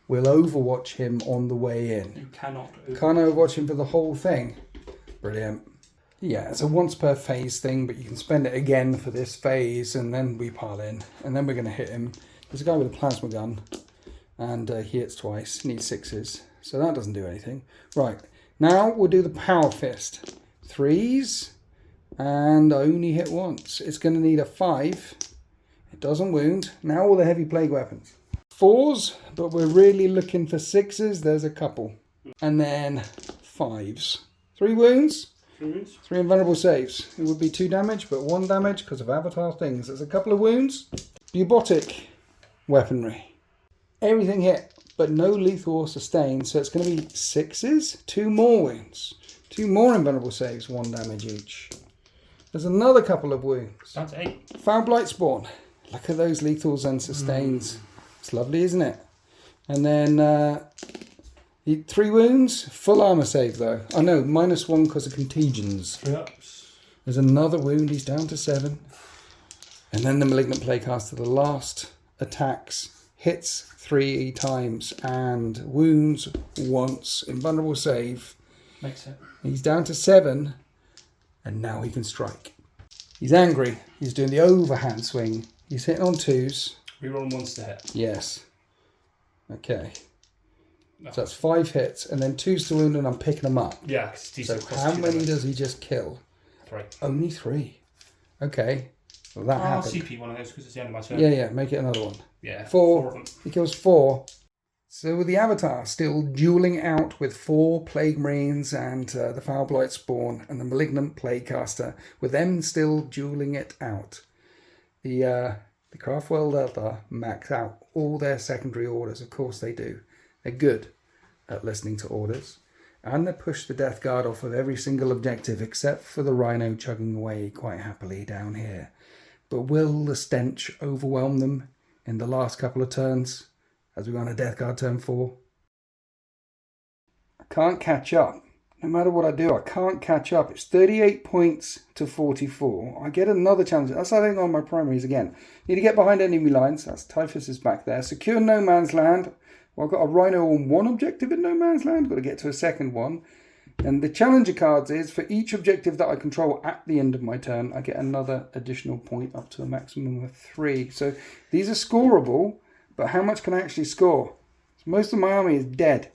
We'll overwatch him on the way in. You cannot overwatch. Can't overwatch him for the whole thing. Brilliant. Yeah, it's a once per phase thing, but you can spend it again for this phase, and then we pile in. And then we're going to hit him. There's a guy with a plasma gun, and he hits twice. Needs 6s, so that doesn't do anything. Right, now we'll do the power fist. 3s, and only hit once. It's going to need a 5. It doesn't wound. Now all the heavy plague weapons. 4s, but we're really looking for 6s. There's a couple. And then 5s. 3 wounds. 3 invulnerable saves. It would be 2 damage, but 1 damage because of Avatar things. There's a couple of wounds. Bubotic weaponry. Everything hit, but no lethal or sustain. So it's going to be 6s. 2 more wounds. 2 more invulnerable saves. 1 damage each. There's another couple of wounds. That's 8. Foul Blight Spawn. Look at those lethals and sustains. It's lovely, isn't it? And then 3 wounds. Full armor save, though. I know, -1 because of contagions. 3 ups. There's another wound. He's down to 7. And then the Malignant Plaguecaster, the last attacks. Hits 3 times and wounds once. Invulnerable save. Makes it. He's down to 7. And now he can strike. He's angry. He's doing the overhand swing. He's hitting on 2s. Reroll 1s to hit. Yes. Okay. No. So that's 5 hits, and then 2s to wound, and I'm picking them up. Yeah. So how many does he just kill? 3. Only 3. Okay. Well, that happened. I'll CP one of those because it's the end of my turn. Yeah. Make it another one. Yeah. 4 of them. He kills 4. So with the Avatar still dueling out with 4 Plague Marines and the Foul Blight Spawn and the Malignant Plaguecaster, with them still dueling it out. The Craftworld Eldar max out all their secondary orders. Of course they do. They're good at listening to orders. And they push the Death Guard off of every single objective except for the Rhino chugging away quite happily down here. But will the stench overwhelm them in the last couple of turns as we go on a Death Guard turn 4? I can't catch up. No matter what I do, I can't catch up. It's 38 points to 44. I get another challenge. That's, I think, on my primaries again. Need to get behind enemy lines. That's Typhus is back there. Secure no man's land. Well, I've got a Rhino on 1 objective in no man's land. Got to get to a second one. And the challenger cards is for each objective that I control at the end of my turn, I get another additional point up to a maximum of 3. So these are scoreable, but how much can I actually score? So most of my army is dead.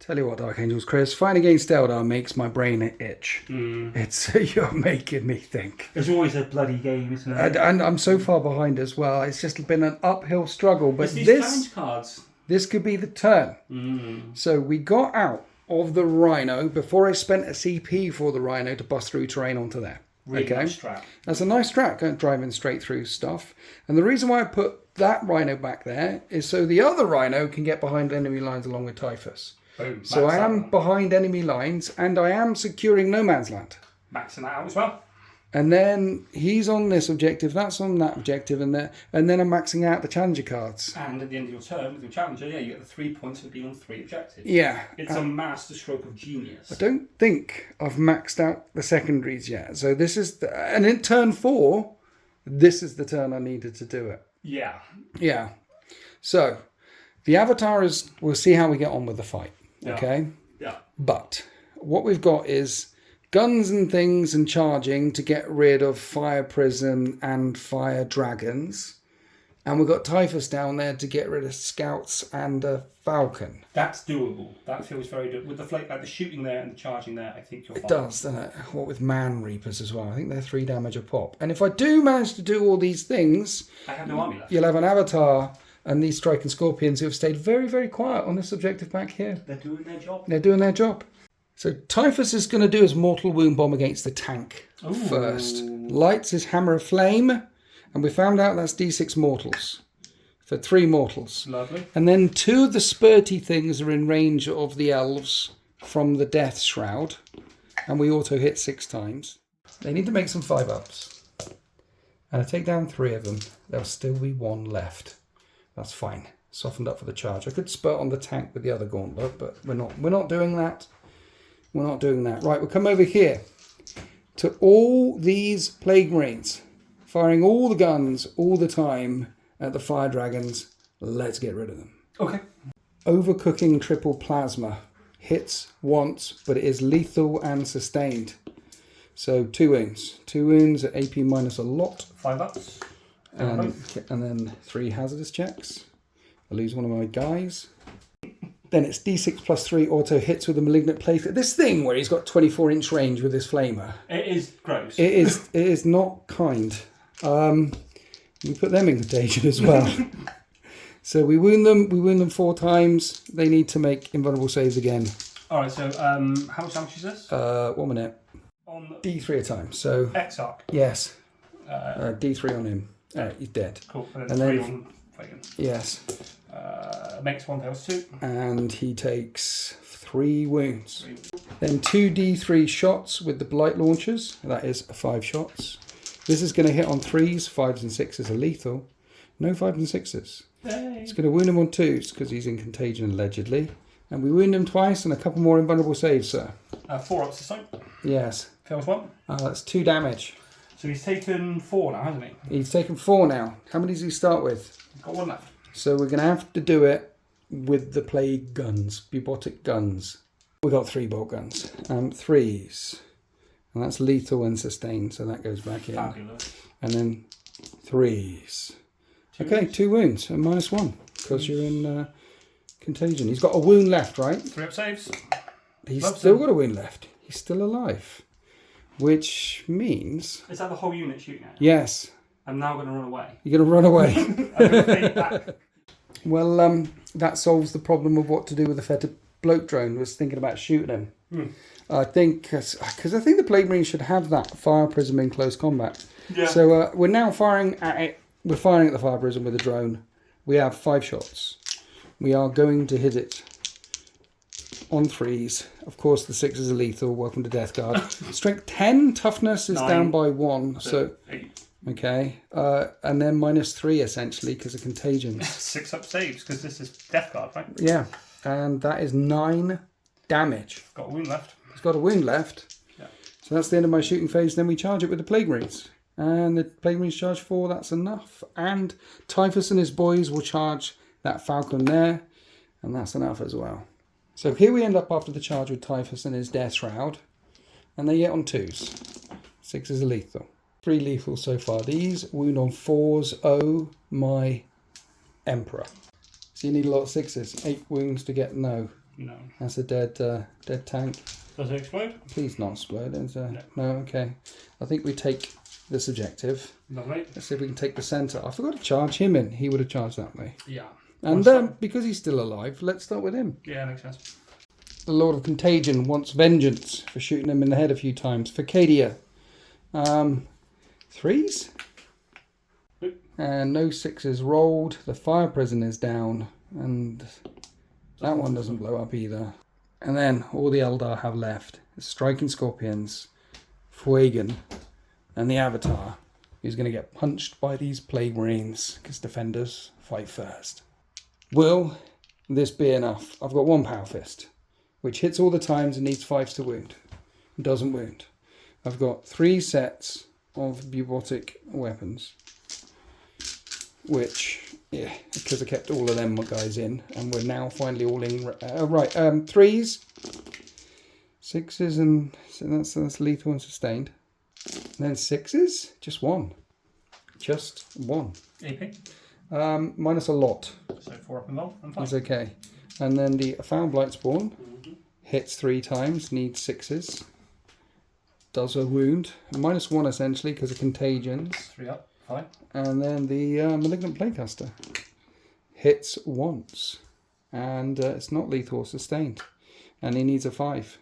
Tell you what, Dark Angels, Chris, fighting against Eldar makes my brain itch. It's you're making me think. It's always a bloody game, isn't it? And I'm so far behind as well. It's just been an uphill struggle. But it's these challenge cards. This could be the turn. So we got out of the Rhino before I spent a CP for the Rhino to bust through terrain onto there. Really nice strat. That's a nice strat, driving straight through stuff. And the reason why I put that Rhino back there is so the other Rhino can get behind enemy lines along with Typhus. Boom, so I am behind enemy lines and I am securing no man's land. Maxing that out as well. And then he's on this objective, that's on that objective, and then I'm maxing out the challenger cards. And at the end of your turn with your challenger, you get the 3 points for being on 3 objectives. Yeah. It's a master stroke of genius. I don't think I've maxed out the secondaries yet. So this is, and in turn 4, this is the turn I needed to do it. Yeah. Yeah. So the avatar is, we'll see how we get on with the fight. Yeah. Okay? Yeah. But what we've got is guns and things and charging to get rid of fire prism and fire dragons. And we've got Typhus down there to get rid of scouts and a falcon. That's doable. That feels very good. With the like the shooting there and the charging there, I think you're fine. It does, doesn't it? What with man reapers as well. I think they're 3 damage a pop. And if I do manage to do all these things, I have no army left. You'll have an avatar and these striking scorpions who have stayed very, very quiet on this objective back here. They're doing their job. They're doing their job. So Typhus is going to do his mortal wound bomb against the tank first. Lights his hammer of flame, and we found out that's D6 mortals. For 3 mortals. Lovely. And then 2 of the spurty things are in range of the elves from the death shroud. And we auto hit 6 times. They need to make some 5-ups. And I take down 3 of them. There'll still be 1 left. That's fine. Softened up for the charge. I could spurt on the tank with the other gauntlet, but we're not doing that. We're not doing that. Right, we'll come over here to all these plague marines, firing all the guns all the time at the fire dragons. Let's get rid of them. Okay. Overcooking triple plasma hits once, but it is lethal and sustained. So 2 wounds. 2 wounds at AP minus a lot. 5-ups. And then 3 hazardous checks. I lose one of my guys. Then it's D6 plus 3 auto hits with a malignant plague. This thing where he's got 24-inch range with his flamer. It is gross. It is not kind. We put them in contagion as well. So we wound them. We wound them 4 times. They need to make invulnerable saves again. All right. So how much damage is this? 1 minute. On D3 a time. So Exarch. yes. D3 on him. He's dead. Cool. And And then then- 3 on Fagan. Yes. Makes 1 fails 2. And he takes 3 wounds. Then 2 D3 shots with the blight launchers. That is 5 shots. This is going to hit on 3s. 5s and 6s are lethal. No 5s and 6s. Yay. It's going to wound him on 2s because he's in contagion allegedly. And we wound him twice and a couple more invulnerable saves, sir. 4 ups this time. Yes. Fails 1. That's 2 damage. So he's taken 4 now, hasn't he? He's taken 4 now. How many does he start with? He's got 1 left. So we're going to have to do it with the plague guns, bubotic guns. We've got 3 bolt guns. 3s. And that's lethal and sustained, so that goes back in. Fabulous. And then 3s. 2 Okay, wounds. 2 wounds and minus 1 because you're in contagion. He's got a wound left, right? 3 up saves. He's Love still him. got a wound left. He's still alive. Which means, Is that the whole unit shooting at? yes, I'm now going to run away. you're going to run away. I'm going to fade back. Well, that solves the problem of what to do with the fetid bloat drone. Was thinking about shooting him. I think, because I think the plague marine should have that fire prism in close combat. Yeah. So we're now firing at it. We're firing at the fire prism with a drone. We have 5 shots. We are going to hit it on 3s. Of course, the 6s are lethal. Welcome to Death Guard. Strength 10, toughness is 9. down by 1. So 8. okay, and then minus 3 essentially because of contagions. 6 up saves because this is Death Guard, right? Yeah, and that is 9 damage. Got a wound left. He's got a wound left. Yeah. So that's the end of my shooting phase. Then we charge it with the Plague Marines. And the Plague Marines charge 4, that's enough. And Typhus and his boys will charge that Falcon there. And that's enough as well. So here we end up after the charge with Typhus and his Death Shroud. And they get on 2s. 6s are lethal. 3 lethal so far. These wound on 4s. Oh my Emperor. So you need a lot of 6s. 8 wounds to get no. No. That's a dead tank. Does it explode? Please not explode. No. No, okay. I think we take this objective. Lovely. Let's see if we can take the centre. I forgot to charge him in. He would have charged that way. Yeah. And because he's still alive, let's start with him. Yeah, makes sense. The Lord of Contagion wants vengeance for shooting him in the head a few times. For Cadia. 3s? And no 6s rolled. The fire prison is down. And that one doesn't blow up either. And then all the Eldar have left. The Striking Scorpions, Fuegan, and the Avatar, who's going to get punched by these Plague Marines, because defenders fight first. Will this be enough? I've got 1 Power Fist, which hits all the times and needs 5s to wound. Doesn't wound. I've got 3 sets of bubotic weapons, which, yeah, because I kept all of them guys in, and we're now finally all in. Right, 3s, 6s, and so that's lethal and sustained. And then 6s, just 1. Just 1. AP? Minus a lot. So 4 up and roll. I'm fine. That's okay. And then the Found Blight Spawn hits 3 times, needs 6s. Does a wound. Minus 1 essentially because of contagions. 3 up. Fine. And then the Malignant Playcaster hits once. And it's not lethal or sustained. And he needs a 5.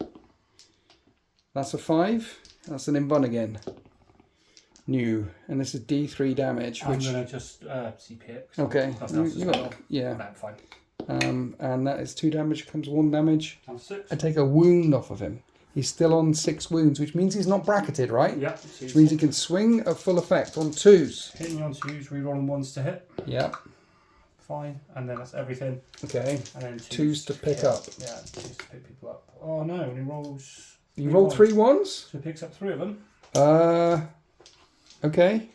That's a 5. That's an invuln again. New. And this is D3 damage. I'm Which... going to just CP it. Okay. Yeah. No, fine. And that is 2 damage. Comes 1 damage. Times 6. I take a wound off of him. He's still on 6 wounds, which means he's not bracketed, right? Yeah. Which means he can swing at full effect on 2s. Hitting on 2s, rerolling 1s to hit. Yeah. Fine. And then that's everything. Okay. And then 2s to pick up. Yeah, 2s to pick people up. Oh no, and he rolls... You rolled 3 ones? So he picks up 3 of them. Okay.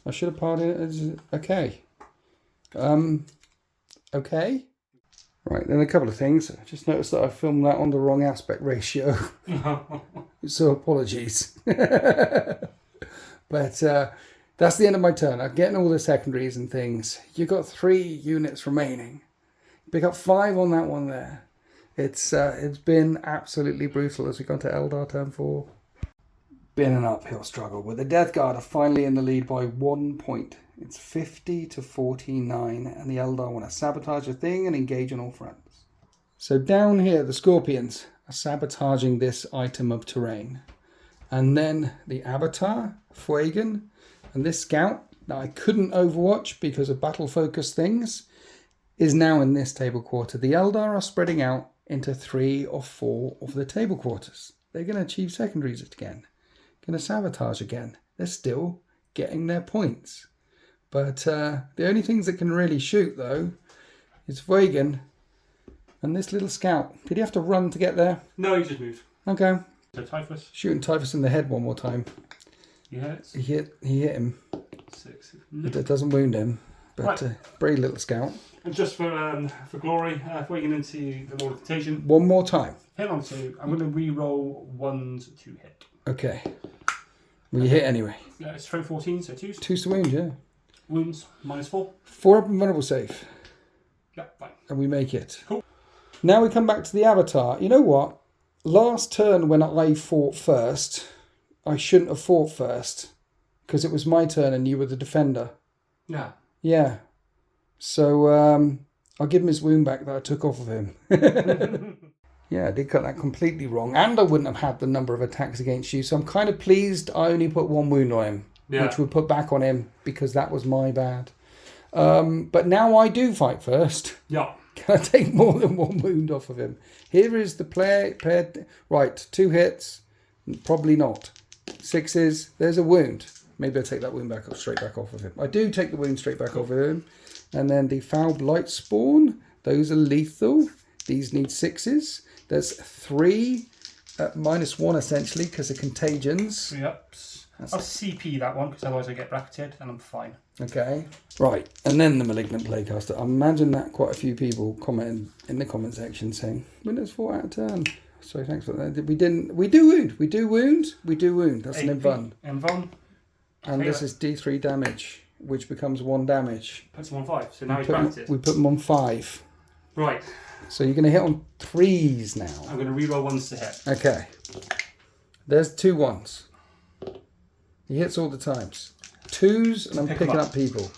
I should have parted it as... Okay. Okay. Right, then a couple of things. I just noticed that I filmed that on the wrong aspect ratio. So apologies. But that's the end of my turn. I'm getting all the secondaries and things. You've got 3 units remaining. Pick up 5 on that one there. It's been absolutely brutal as we got to Eldar turn 4. Been an uphill struggle, but the Death Guard are finally in the lead by 1 point. It's 50 to 49, and the Eldar want to sabotage a thing and engage on all fronts. So down here, the Scorpions are sabotaging this item of terrain. And then the Avatar, Fuegan, and this Scout that I couldn't overwatch because of battle-focused things is now in this table quarter. The Eldar are spreading out into 3 or 4 of the table quarters. They're going to achieve secondaries again. Going to sabotage again. They're still getting their points. But the only things that can really shoot, though, is Fuegan and this little Scout. Did he have to run to get there? No, he just moved. Okay. So Typhus. Shooting Typhus in the head one more time. Yeah. He hit him. 6. But it doesn't wound him. But Right. brave little Scout. And just for glory, Fuegan into the Lord of Contagion. One more time. Hit on 2. I'm going to re-roll 1s to hit. Okay. Well, you hit anyway. Yeah, it's throw 14, so 2s. 2 to wound, yeah. Wounds, -4. 4 up and vulnerable save. Yeah, fine. And we make it. Cool. Now we come back to the Avatar. You know what? Last turn when I fought first, I shouldn't have fought first. Because it was my turn and you were the defender. Yeah. Yeah. So I'll give him his wound back that I took off of him. Yeah, I did cut that completely wrong. And I wouldn't have had the number of attacks against you. So I'm kind of pleased I only put 1 wound on him. Yeah. Which we put back on him because that was my bad. But now I do fight first. Yeah. Can I take more than 1 wound off of him? Here is the paired. Right, 2 hits. Probably not. 6s. There's a wound. Maybe I take that wound straight back off of him. I do take the wound straight back off of him. And then the Foul Blight Spawn. Those are lethal. These need 6s. There's 3 at -1 essentially because of contagions. 3 ups. I'll CP that one because otherwise I get bracketed and I'm fine. Okay. Right. And then the Malignant Playcaster. I imagine that quite a few people commented in the comment section saying, Windows 4 out of turn. So thanks for that. We do wound. We do wound. That's an invuln. Invuln. And this is D3 damage, which becomes 1 damage. Puts him on 5. So now he's bracketed. We put him on 5. Right. So you're going to hit on 3s now. I'm going to reroll 1s to hit. Okay. There's 2 1s. He hits all the times. 2s, and I'm picking up people.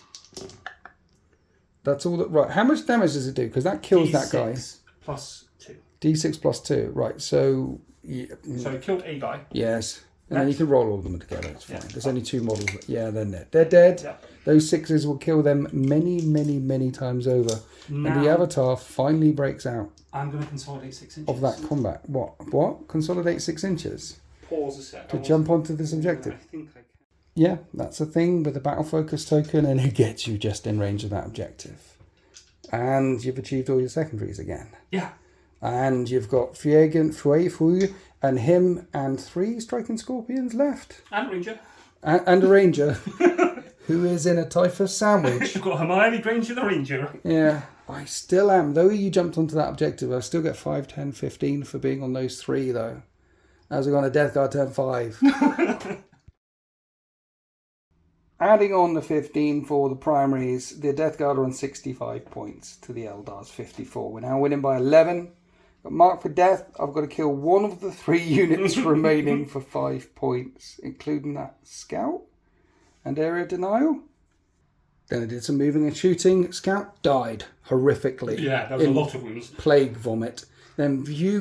That's all that. Right. How much damage does it do? Because that kills D6 that guy. plus 2. D6 plus 2. Right. So. Yeah. So it killed a guy. Yes. And then you can roll all of them together. It's fine. Yeah. There's only 2 models. Yeah, they're dead. They're dead. Yeah. Those 6s will kill them many, many, many times over. Now, and the Avatar finally breaks out I'm going to consolidate 6 inches. of that combat. What? Consolidate 6 inches Pause a sec. to jump onto this objective. I think I can. Yeah, that's a thing with the battle focus token, and it gets you just in range of that objective. And you've achieved all your secondaries again. Yeah. And you've got Fui, and him and 3 striking scorpions left. And Ranger. And a ranger who is in a typhus sandwich. You've got Hermione Granger the Ranger. Yeah, I still am. Though you jumped onto that objective, I still get 5, 10, 15 for being on those 3, though. As we're on a Death Guard turn 5. Adding on the 15 for the primaries, the Death Guard are on 65 points to the Eldar's 54. We're now winning by 11. Got marked for death. I've got to kill one of the 3 units remaining for 5 points, including that scout and area denial. Then I did some moving and shooting. Scout died horrifically. Yeah, there was a lot of wounds. Plague vomit. Then he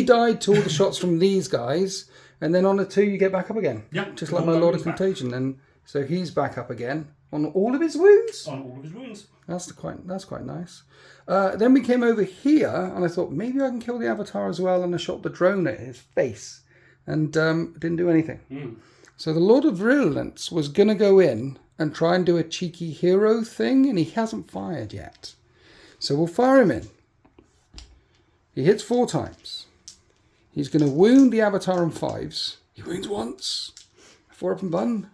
died to all the shots from these guys. And then on a 2, you get back up again. Yeah. Just like my Lord of Contagion. And so he's back up again on all of his wounds. On all of his wounds. That's quite nice. Then we came over here, and I thought maybe I can kill the Avatar as well. And I shot the drone at his face, and didn't do anything. So the Lord of Virulence was going to go in and try and do a cheeky hero thing, and he hasn't fired yet. So we'll fire him in. He hits 4 times. He's going to wound the Avatar on 5s. He wounds once. 4 up and bun.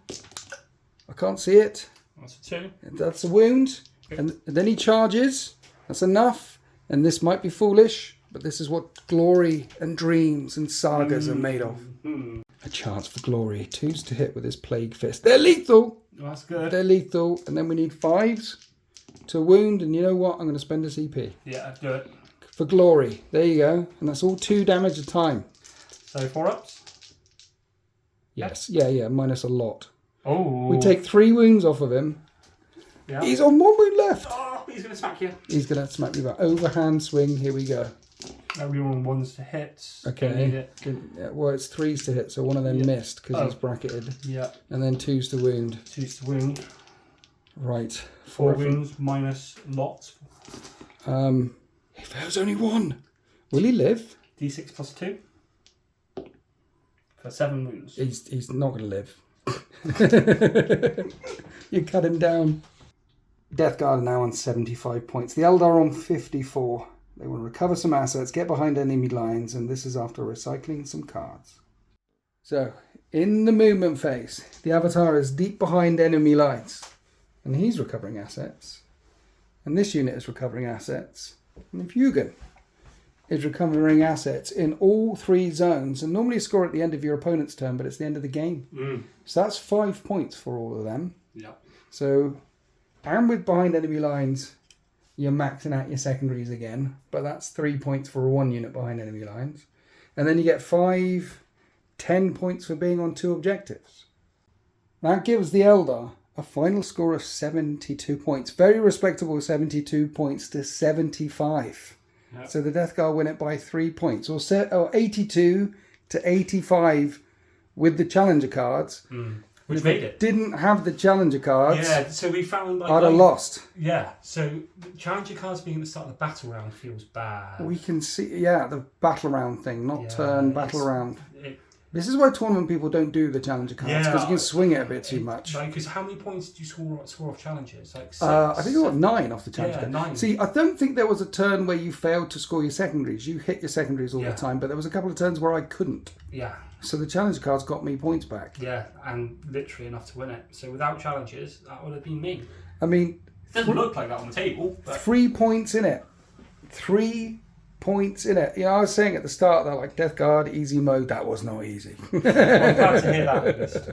I can't see it. That's a 2. That's a wound. And then he charges. That's enough. And this might be foolish, but this is what glory and dreams and sagas are made of. A chance for glory. 2s to hit with his plague fist. They're lethal. That's good. They're lethal. And then we need 5s to wound. And you know what? I'm going to spend a CP. Yeah, do it. For glory. There you go. And that's all 2 damage a time. So 4 ups? Yes. Yeah. Minus a lot. Oh. We take 3 wounds off of him. Yeah. He's on 1 wound left. Oh, he's going to smack you. He's going to smack me back. Overhand swing. Here we go. Now we're on 1s to hit. Okay. Need it. Yeah, well, it's 3s to hit, so one of them missed because he's bracketed. Yeah. And then 2s to wound. 2s to wound. Right. 4 wounds minus lots. If there's only 1, will he live? D6 plus 2. For 7 wounds. He's not going to live. You cut him down. Death Guard are now on 75 points. The Eldar on 54. They want to recover some assets, get behind enemy lines, and this is after recycling some cards. So, in the movement phase, the Avatar is deep behind enemy lines, and he's recovering assets. And this unit is recovering assets. And the Fugan is recovering assets in all 3 zones, and normally you score at the end of your opponent's turn, but it's the end of the game. So that's 5 points for all of them. Yeah. So, and with behind enemy lines, you're maxing out your secondaries again, but that's 3 points for 1 unit behind enemy lines. And then you get 5, 10 points for being on 2 objectives. That gives the Eldar a final score of 72 points. Very respectable 72 points to 75. Yep. So the Death Guard win it by 3 points. Or 82 to 85 with the Challenger cards. Which made it. Didn't have the Challenger cards. Yeah, so we found I'd have lost. Yeah, so the Challenger cards being at the start of the battle round feels bad. We can see, the battle round thing, not turn, battle round. This is why tournament people don't do the Challenger cards, because you can swing it a bit too much. Because how many points do you score off challenges? Like 6? I think I got 9 off the Challenger card. 9. See, I don't think there was a turn where you failed to score your secondaries. You hit your secondaries all the time, but there was a couple of turns where I couldn't. Yeah. So the Challenger cards got me points back. Yeah, and literally enough to win it. So without challenges, that would have been me. I mean... It doesn't look like that on the table. But... 3 points in it. 3 points in it. I was saying at the start that Death Guard, easy mode, that was not easy. I'm glad to hear that at least.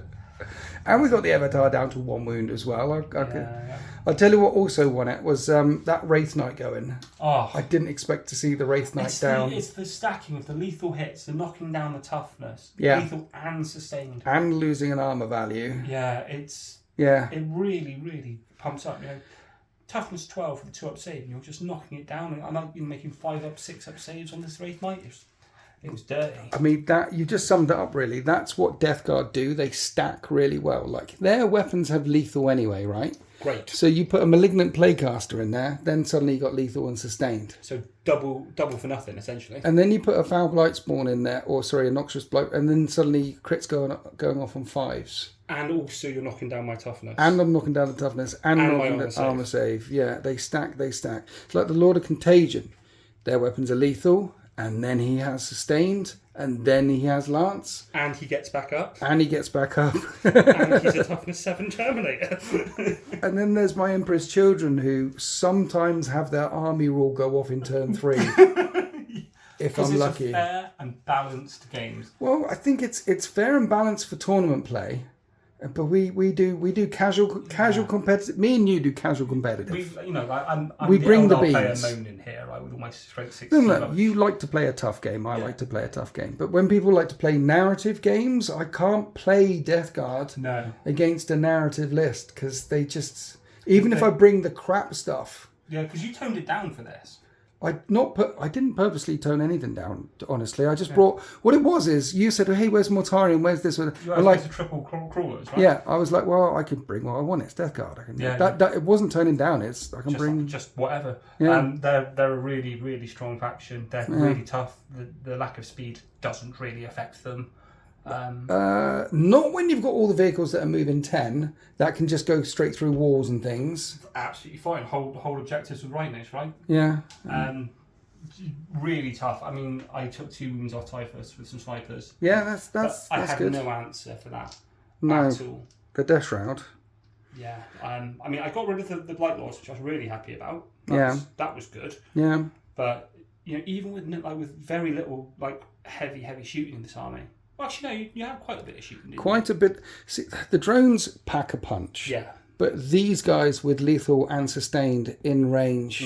And we got the Avatar down to 1 wound as well. Yeah. I'll tell you what also won it was that Wraith Knight going. Oh, I didn't expect to see the Wraith Knight down. It's the stacking of the lethal hits, the knocking down the toughness, Yeah. lethal and sustained. And losing an armor value. Yeah, it really, really pumps up. You know, toughness 12 for the 2-up save, and you're just knocking it down. I'm not even making 5-up, 6-up saves on this Wraith Knight. It was dirty. I mean, that you just summed it up really. That's what Death Guard do. They stack really well. Like, their weapons have lethal anyway, right? Great. So you put a Malignant Playcaster in there, then suddenly you got lethal and sustained. So double for nothing, essentially. And then you put a Foul Blight Spawn in there, a Noxious Bloat, and then suddenly crits going off on 5s. And also you're knocking down my toughness. And I'm knocking down the toughness, and knocking down armor save. Yeah, they stack. It's like the Lord of Contagion. Their weapons are lethal, and then he has sustained, and then he has lance. And he gets back up. And he's a toughness 7 Terminator. And then there's my Emperor's Children, who sometimes have their army rule go off in turn 3. If I'm lucky. It's fair and balanced games. Well, I think it's fair and balanced for tournament play. But we do casual competitive. Me and you do casual competitive. We bring the Eldar player beans. moaning here. I would all my strength 6. No, you like to play a tough game. I like to play a tough game. But when people like to play narrative games, I can't play Death Guard against a narrative list because they just. Even if I bring the crap stuff. Yeah, because you toned it down for this. I didn't purposely tone anything down, honestly. I just brought... What it was is, you said, hey, where's Mortarion? Where's this? You like triple crawlers, right? Yeah, I was like, well, I can bring what I want. It's Death Guard. It wasn't toning down. I can bring... Just whatever. Yeah. They're a really, really strong faction. They're really tough. The lack of speed doesn't really affect them. Not when you've got all the vehicles that are moving 10 that can just go straight through walls and things. Absolutely fine. Hold objectives with Rhinos, right? Yeah. Really tough. I mean, I took 2 wounds off Typhus with some snipers. Yeah, that's good. I had no answer for that no, at all. The Death Shroud. Yeah. I mean, I got rid of the Blight Lords, which I was really happy about. That was good. Yeah. But even with very little heavy shooting in this army. Well, actually, no, you have quite a bit of shooting. Quite a bit. See, the drones pack a punch. Yeah. But these guys with lethal and sustained in range,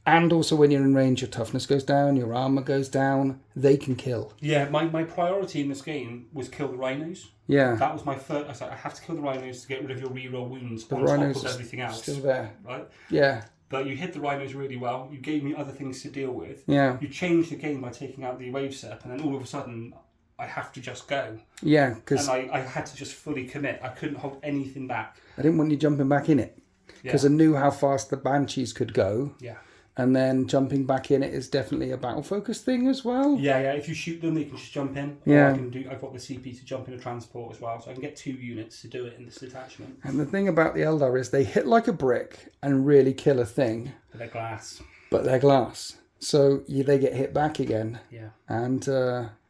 and also when you're in range, your toughness goes down, your armor goes down. They can kill. Yeah, my priority in this game was kill the Rhinos. Yeah. That was my first. I was like, I have to kill the Rhinos to get rid of your reroll wounds The on Rhinos top of everything else. Still there. Right? Yeah. But you hit the Rhinos really well. You gave me other things to deal with. Yeah. You changed the game by taking out the wave step, and then all of a sudden, I have to just go. Yeah, because I had to just fully commit. I couldn't hold anything back. I didn't want you jumping back in it because I knew how fast the Banshees could go. Yeah. And then jumping back in it is definitely a battle focus thing as well. Yeah. If you shoot them, they can just jump in. Yeah. Or I've got the CP to jump in a transport as well, so I can get 2 units to do it in this detachment. And the thing about the Eldar is they hit like a brick and really kill a thing. But they're glass. But they're glass. So they get hit back again. Yeah. And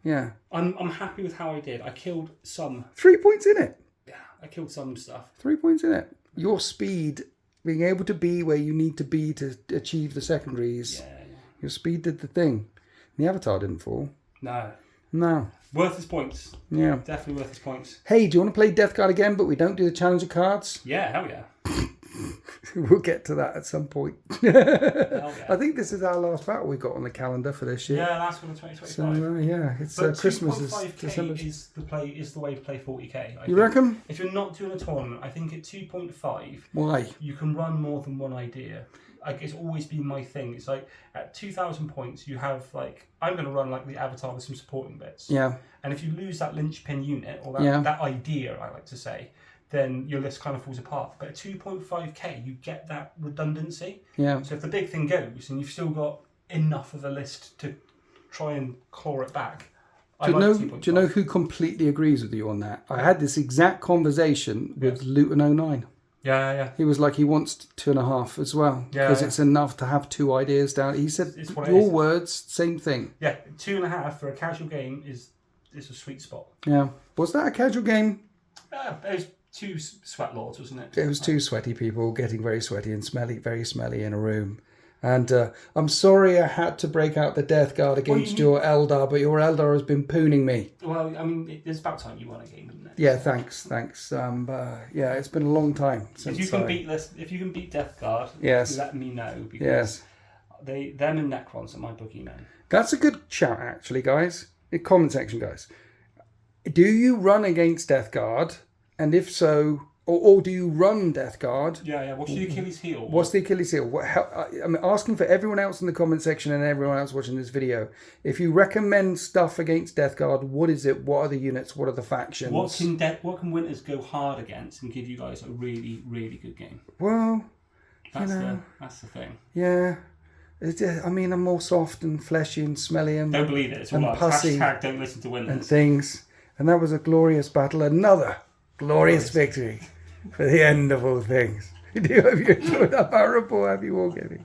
yeah. I'm happy with how I did. I killed some. 3 points in it. Yeah, I killed some stuff. 3 points in it. Your speed, being able to be where you need to be to achieve the secondaries. Yeah. Your speed did the thing. The Avatar didn't fall. No. Worth his points. Yeah. Definitely worth his points. Hey, do you want to play Death Guard again, but we don't do the Challenger cards? Yeah, hell yeah. We'll get to that at some point. Hell yeah. I think this is our last battle we got on the calendar for this year. Yeah, last one of 2025. So yeah, it's Christmas is December. is the way to play 40k. You reckon? If you're not doing a tournament, I think at 2.5, Why? you can run more than one idea. It's always been my thing. It's like at 2,000 points, you have I'm going to run the Avatar with some supporting bits. Yeah. And if you lose that linchpin unit or that idea, I like to say, then your list kind of falls apart. But at 2.5k, you get that redundancy. Yeah. So if the big thing goes and you've still got enough of a list to try and claw it back. Do you know who completely agrees with you on that? I had this exact conversation with Luton 09. Yeah. He was like, he wants 2.5 as well. Because it's enough to have 2 ideas down. He said, your words, same thing. Yeah, 2.5 for a casual game is a sweet spot. Yeah. Was that a casual game? It was 2 sweat lords, wasn't it? It was 2 sweaty people getting very sweaty and very smelly in a room. And I'm sorry I had to break out the Death Guard against your Eldar, but your Eldar has been pooning me. Well, I mean, it's about time you won a game, isn't it? Yeah, thanks. Yeah, it's been a long time since if you can beat Death Guard, yes, let me know, because yes, them and Necrons are my boogeymen. That's a good shout, actually, guys. In comment section, guys. Do you run against Death Guard? And if so, or do you run Death Guard? Yeah. What's the Achilles heel? What's the Achilles heel? I'm asking for everyone else in the comment section and everyone else watching this video. If you recommend stuff against Death Guard, what is it? What are the units? What are the factions? What can Winters go hard against and give you guys a really, really good game? Well, that's the thing. Yeah. I mean, I'm more soft and fleshy and smelly and don't believe it. It's all pussy. Don't listen to Winters. And things. And that was a glorious battle. Another glorious victory for the end of all things. I do hope you enjoyed that battle report. Happy Wargaming.